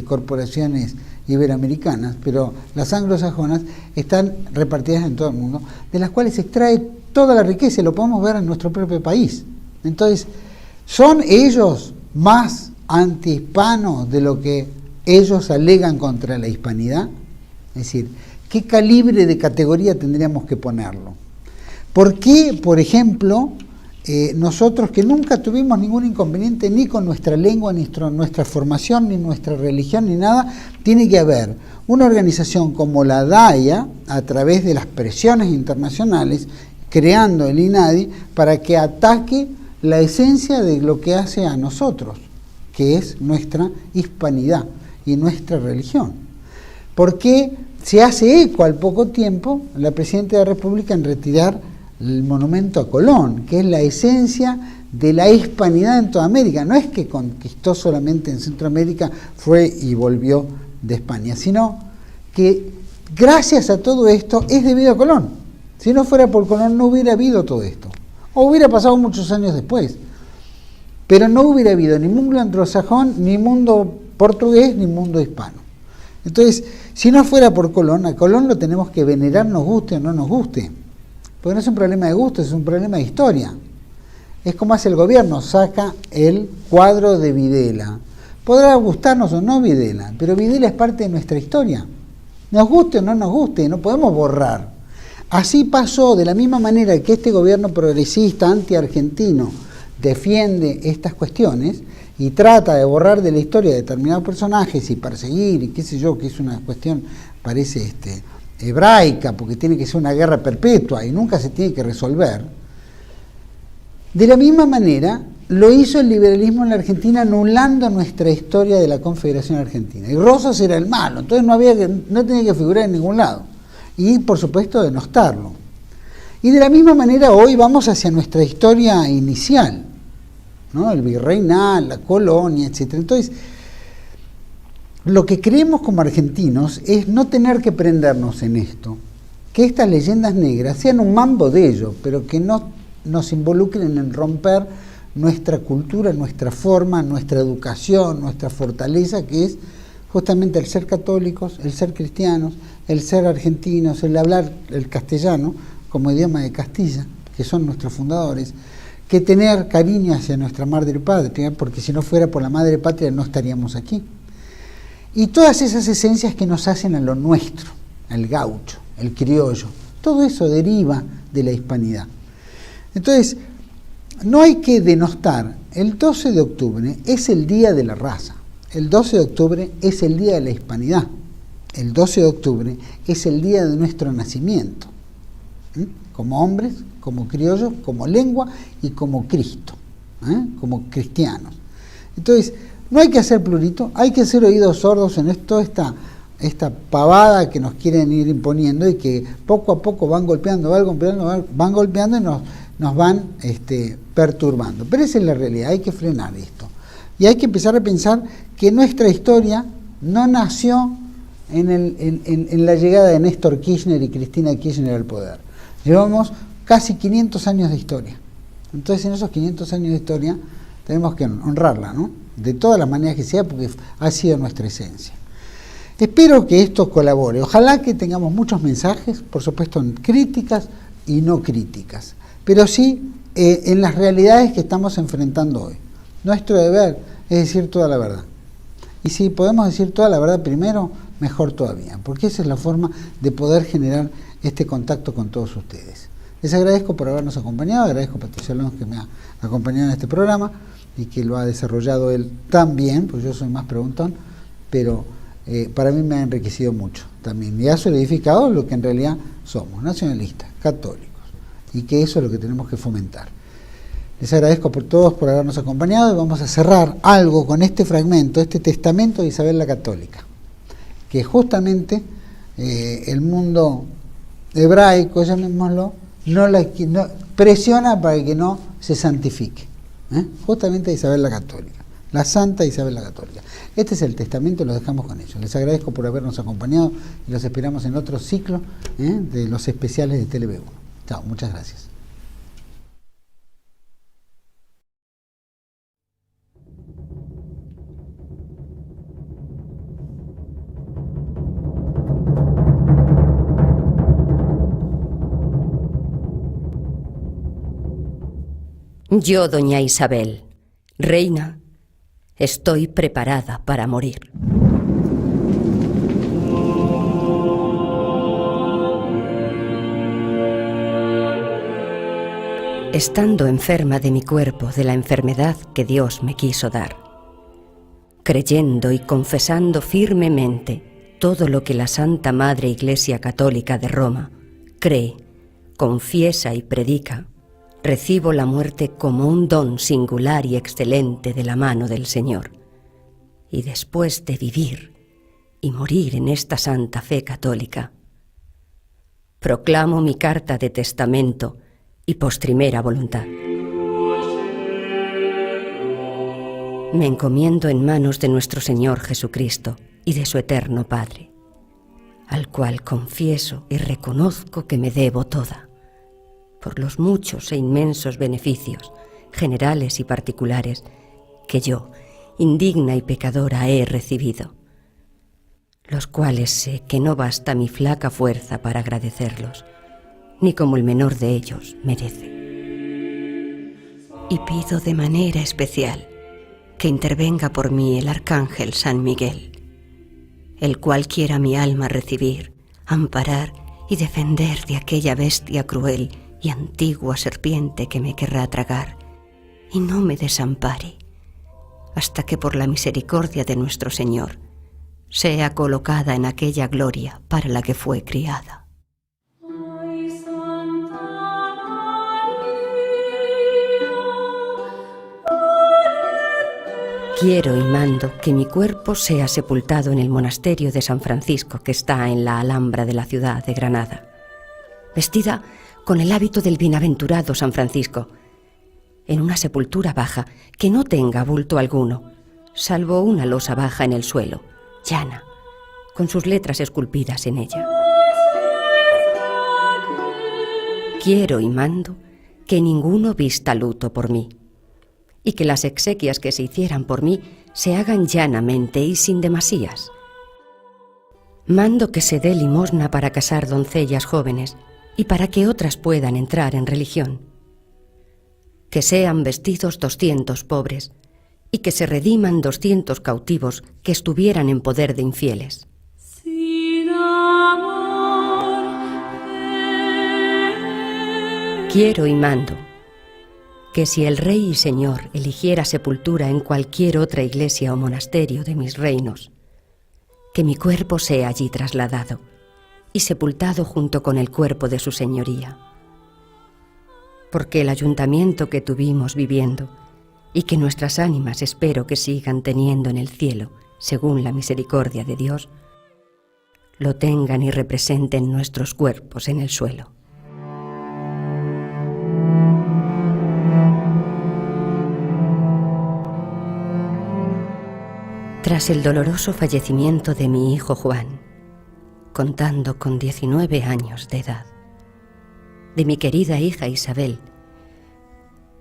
corporaciones iberoamericanas, pero las anglosajonas están repartidas en todo el mundo, de las cuales se extrae toda la riqueza, y lo podemos ver en nuestro propio país. Entonces, ¿son ellos más antihispanos de lo que ellos alegan contra la hispanidad? Es decir, ¿qué calibre de categoría tendríamos que ponerlo? ¿Por qué, por ejemplo, nosotros que nunca tuvimos ningún inconveniente ni con nuestra lengua, ni nuestra formación, ni nuestra religión, ni nada, tiene que haber una organización como la DAIA, a través de las presiones internacionales, creando el INADI, para que ataque la esencia de lo que hace a nosotros, que es nuestra hispanidad y nuestra religión? Porque se hace eco al poco tiempo la Presidenta de la República en retirar el monumento a Colón, que es la esencia de la hispanidad en toda América. No es que conquistó solamente en Centroamérica, fue y volvió de España, sino que gracias a todo esto es debido a Colón. Si no fuera por Colón no hubiera habido todo esto, o hubiera pasado muchos años después, pero no hubiera habido ni mundo anglosajón, ni mundo portugués, ni mundo hispano. Entonces, si no fuera por Colón, a Colón lo tenemos que venerar, nos guste o no nos guste. Porque no es un problema de gusto, es un problema de historia. Es como hace el gobierno, saca el cuadro de Videla. Podrá gustarnos o no Videla, pero Videla es parte de nuestra historia. Nos guste o no nos guste, no podemos borrar. Así pasó, de la misma manera que este gobierno progresista, anti-argentino, defiende estas cuestiones, y trata de borrar de la historia determinados personajes y perseguir y qué sé yo, que es una cuestión, parece hebraica, porque tiene que ser una guerra perpetua y nunca se tiene que resolver, de la misma manera lo hizo el liberalismo en la Argentina, anulando nuestra historia de la Confederación Argentina. Y Rosas era el malo, entonces no tenía que figurar en ningún lado. Y por supuesto denostarlo. Y de la misma manera hoy vamos hacia nuestra historia inicial, ¿no? El virreinal, la colonia, etc. Entonces, lo que creemos como argentinos es no tener que prendernos en esto, que estas leyendas negras sean un mambo de ellos, pero que no nos involucren en romper nuestra cultura, nuestra forma, nuestra educación, nuestra fortaleza, que es justamente el ser católicos, el ser cristianos, el ser argentinos, el hablar el castellano como idioma de Castilla, que son nuestros fundadores, que tener cariño hacia nuestra madre patria, porque si no fuera por la madre patria no estaríamos aquí. Y todas esas esencias que nos hacen a lo nuestro, el gaucho, el criollo, todo eso deriva de la hispanidad. Entonces, no hay que denostar, el 12 de octubre es el día de la raza, el 12 de octubre es el día de la hispanidad, el 12 de octubre es el día de nuestro nacimiento, como hombres, como criollos, como lengua y como Cristo, como cristianos. Entonces, no hay que hacer plurito, hay que hacer oídos sordos en toda esta pavada que nos quieren ir imponiendo y que poco a poco van golpeando y nos van perturbando. Pero esa es la realidad, hay que frenar esto. Y hay que empezar a pensar que nuestra historia no nació en la llegada de Néstor Kirchner y Cristina Kirchner al poder. Llevamos casi 500 años de historia. Entonces, en esos 500 años de historia tenemos que honrarla, ¿no? De todas las maneras que sea, porque ha sido nuestra esencia. Espero que esto colabore. Ojalá que tengamos muchos mensajes, por supuesto, en críticas y no críticas, pero sí en las realidades que estamos enfrentando hoy. Nuestro deber es decir toda la verdad. Y si podemos decir toda la verdad primero, mejor todavía, porque esa es la forma de poder generar este contacto con todos ustedes. Les agradezco por habernos acompañado, agradezco a Patricio Alonso que me ha acompañado en este programa y que lo ha desarrollado él tan bien, pues yo soy más preguntón, pero para mí me ha enriquecido mucho también y ha solidificado lo que en realidad somos, nacionalistas, católicos, y que eso es lo que tenemos que fomentar. Les agradezco por todos por habernos acompañado y vamos a cerrar algo con este fragmento, este testamento de Isabel la Católica, que justamente el mundo hebraico, llamémoslo, no presiona para que no se santifique. Justamente Isabel la Católica, la Santa Isabel la Católica. Este es el testamento y lo dejamos con ellos. Les agradezco por habernos acompañado y los esperamos en otro ciclo de los especiales de Tele 1. Chao, muchas gracias. Yo, doña Isabel, reina, estoy preparada para morir. Estando enferma de mi cuerpo de la enfermedad que Dios me quiso dar, creyendo y confesando firmemente todo lo que la Santa Madre Iglesia Católica de Roma cree, confiesa y predica, recibo la muerte como un don singular y excelente de la mano del Señor. Y después de vivir y morir en esta santa fe católica, proclamo mi carta de testamento y postrimera voluntad. Me encomiendo en manos de nuestro Señor Jesucristo y de su eterno Padre, al cual confieso y reconozco que me debo toda, por los muchos e inmensos beneficios, generales y particulares, que yo, indigna y pecadora, he recibido, los cuales sé que no basta mi flaca fuerza para agradecerlos, ni como el menor de ellos merece. Y pido de manera especial que intervenga por mí el Arcángel San Miguel, el cual quiera mi alma recibir, amparar y defender de aquella bestia cruel y antigua serpiente que me querrá tragar, y no me desampare, hasta que por la misericordia de nuestro Señor sea colocada en aquella gloria para la que fue criada. Quiero y mando que mi cuerpo sea sepultado en el monasterio de San Francisco, que está en la Alhambra de la ciudad de Granada, vestida con el hábito del bienaventurado San Francisco, en una sepultura baja que no tenga bulto alguno, salvo una losa baja en el suelo, llana, con sus letras esculpidas en ella. Quiero y mando que ninguno vista luto por mí, y que las exequias que se hicieran por mí se hagan llanamente y sin demasías. Mando que se dé limosna para casar doncellas jóvenes y para que otras puedan entrar en religión. Que sean vestidos 200 pobres y que se rediman 200 cautivos que estuvieran en poder de infieles. Quiero y mando que si el Rey y Señor eligiera sepultura en cualquier otra iglesia o monasterio de mis reinos, que mi cuerpo sea allí trasladado y sepultado junto con el cuerpo de su señoría. Porque el ayuntamiento que tuvimos viviendo y que nuestras ánimas espero que sigan teniendo en el cielo, según la misericordia de Dios, lo tengan y representen nuestros cuerpos en el suelo. Tras el doloroso fallecimiento de mi hijo Juan, contando con 19 años de edad, de mi querida hija Isabel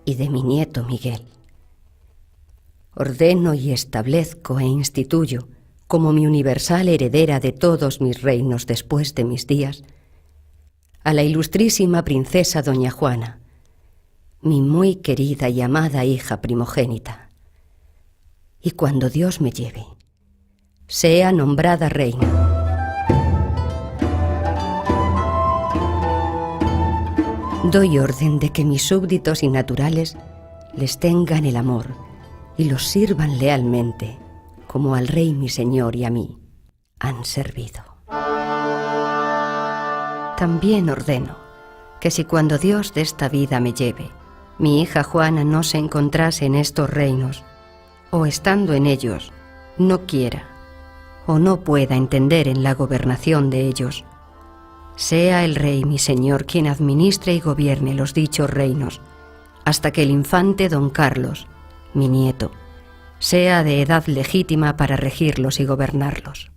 y de mi nieto Miguel, ordeno y establezco e instituyo como mi universal heredera de todos mis reinos después de mis días a la ilustrísima princesa doña Juana, mi muy querida y amada hija primogénita. Y cuando Dios me lleve, sea nombrada reina. Doy orden de que mis súbditos y naturales les tengan el amor y los sirvan lealmente, como al Rey mi Señor y a mí han servido. También ordeno que si cuando Dios de esta vida me lleve, mi hija Juana no se encontrase en estos reinos, o estando en ellos, no quiera o no pueda entender en la gobernación de ellos, sea el Rey mi Señor quien administre y gobierne los dichos reinos, hasta que el infante don Carlos, mi nieto, sea de edad legítima para regirlos y gobernarlos.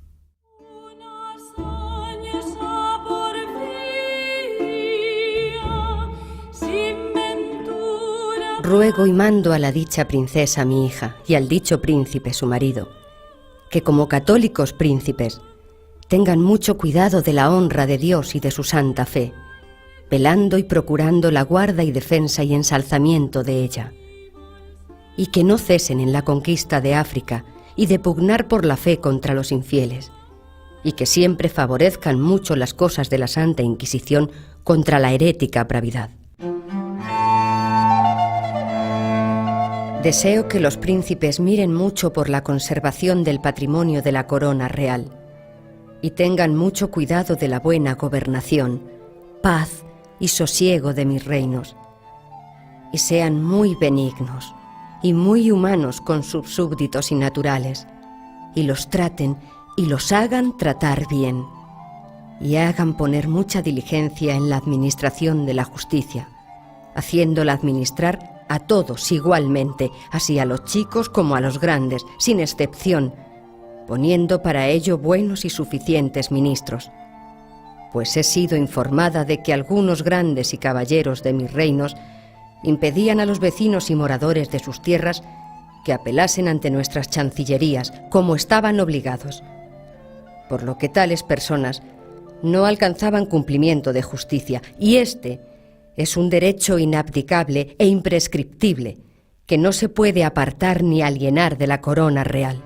Ruego y mando a la dicha princesa mi hija y al dicho príncipe su marido, que como católicos príncipes tengan mucho cuidado de la honra de Dios y de su santa fe, velando y procurando la guarda y defensa y ensalzamiento de ella, y que no cesen en la conquista de África y de pugnar por la fe contra los infieles, y que siempre favorezcan mucho las cosas de la Santa Inquisición contra la herética bravidad. Deseo que los príncipes miren mucho por la conservación del patrimonio de la corona real y tengan mucho cuidado de la buena gobernación, paz y sosiego de mis reinos, y sean muy benignos y muy humanos con sus súbditos y naturales, y los traten y los hagan tratar bien, y hagan poner mucha diligencia en la administración de la justicia, haciéndola administrar a todos igualmente, así a los chicos como a los grandes, sin excepción, poniendo para ello buenos y suficientes ministros. Pues he sido informada de que algunos grandes y caballeros de mis reinos impedían a los vecinos y moradores de sus tierras que apelasen ante nuestras chancillerías, como estaban obligados, por lo que tales personas no alcanzaban cumplimiento de justicia, y este es un derecho inabdicable e imprescriptible que no se puede apartar ni alienar de la corona real.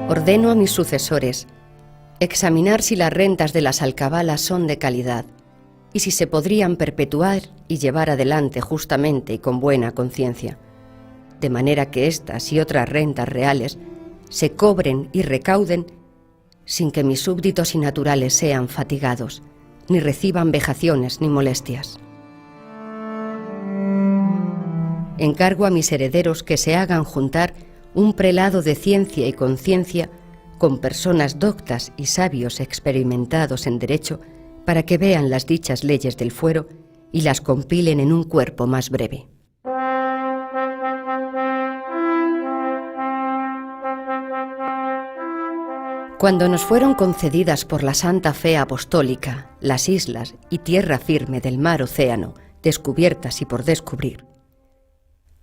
Ordeno a mis sucesores examinar si las rentas de las alcabalas son de calidad y si se podrían perpetuar y llevar adelante justamente y con buena conciencia, de manera que estas y otras rentas reales se cobren y recauden sin que mis súbditos y naturales sean fatigados, ni reciban vejaciones ni molestias. Encargo a mis herederos que se hagan juntar un prelado de ciencia y conciencia con personas doctas y sabios experimentados en derecho, para que vean las dichas leyes del fuero y las compilen en un cuerpo más breve. Cuando nos fueron concedidas por la Santa Fe Apostólica las islas y tierra firme del mar océano, descubiertas y por descubrir,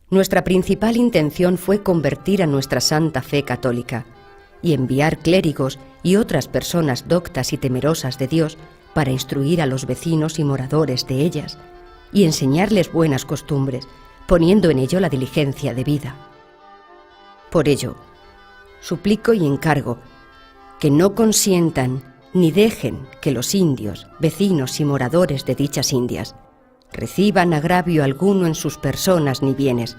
nuestra principal intención fue convertir a nuestra Santa Fe católica y enviar clérigos y otras personas doctas y temerosas de Dios para instruir a los vecinos y moradores de ellas y enseñarles buenas costumbres, poniendo en ello la diligencia debida. Por ello, suplico y encargo que no consientan ni dejen que los indios, vecinos y moradores de dichas indias, reciban agravio alguno en sus personas ni bienes,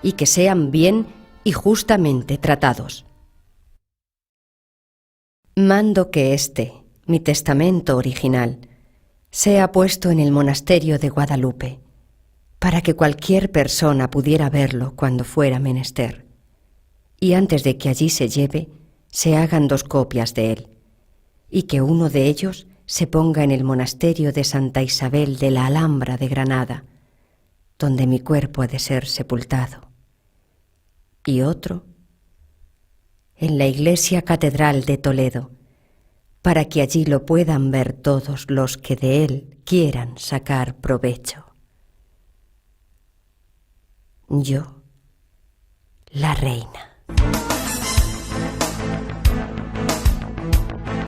y que sean bien y justamente tratados. Mando que mi testamento original, sea puesto en el monasterio de Guadalupe, para que cualquier persona pudiera verlo cuando fuera menester, y antes de que allí se lleve, se hagan 2 copias de él, y que uno de ellos se ponga en el monasterio de Santa Isabel de la Alhambra de Granada, donde mi cuerpo ha de ser sepultado, y otro en la iglesia catedral de Toledo, para que allí lo puedan ver todos los que de él quieran sacar provecho. Yo, la reina.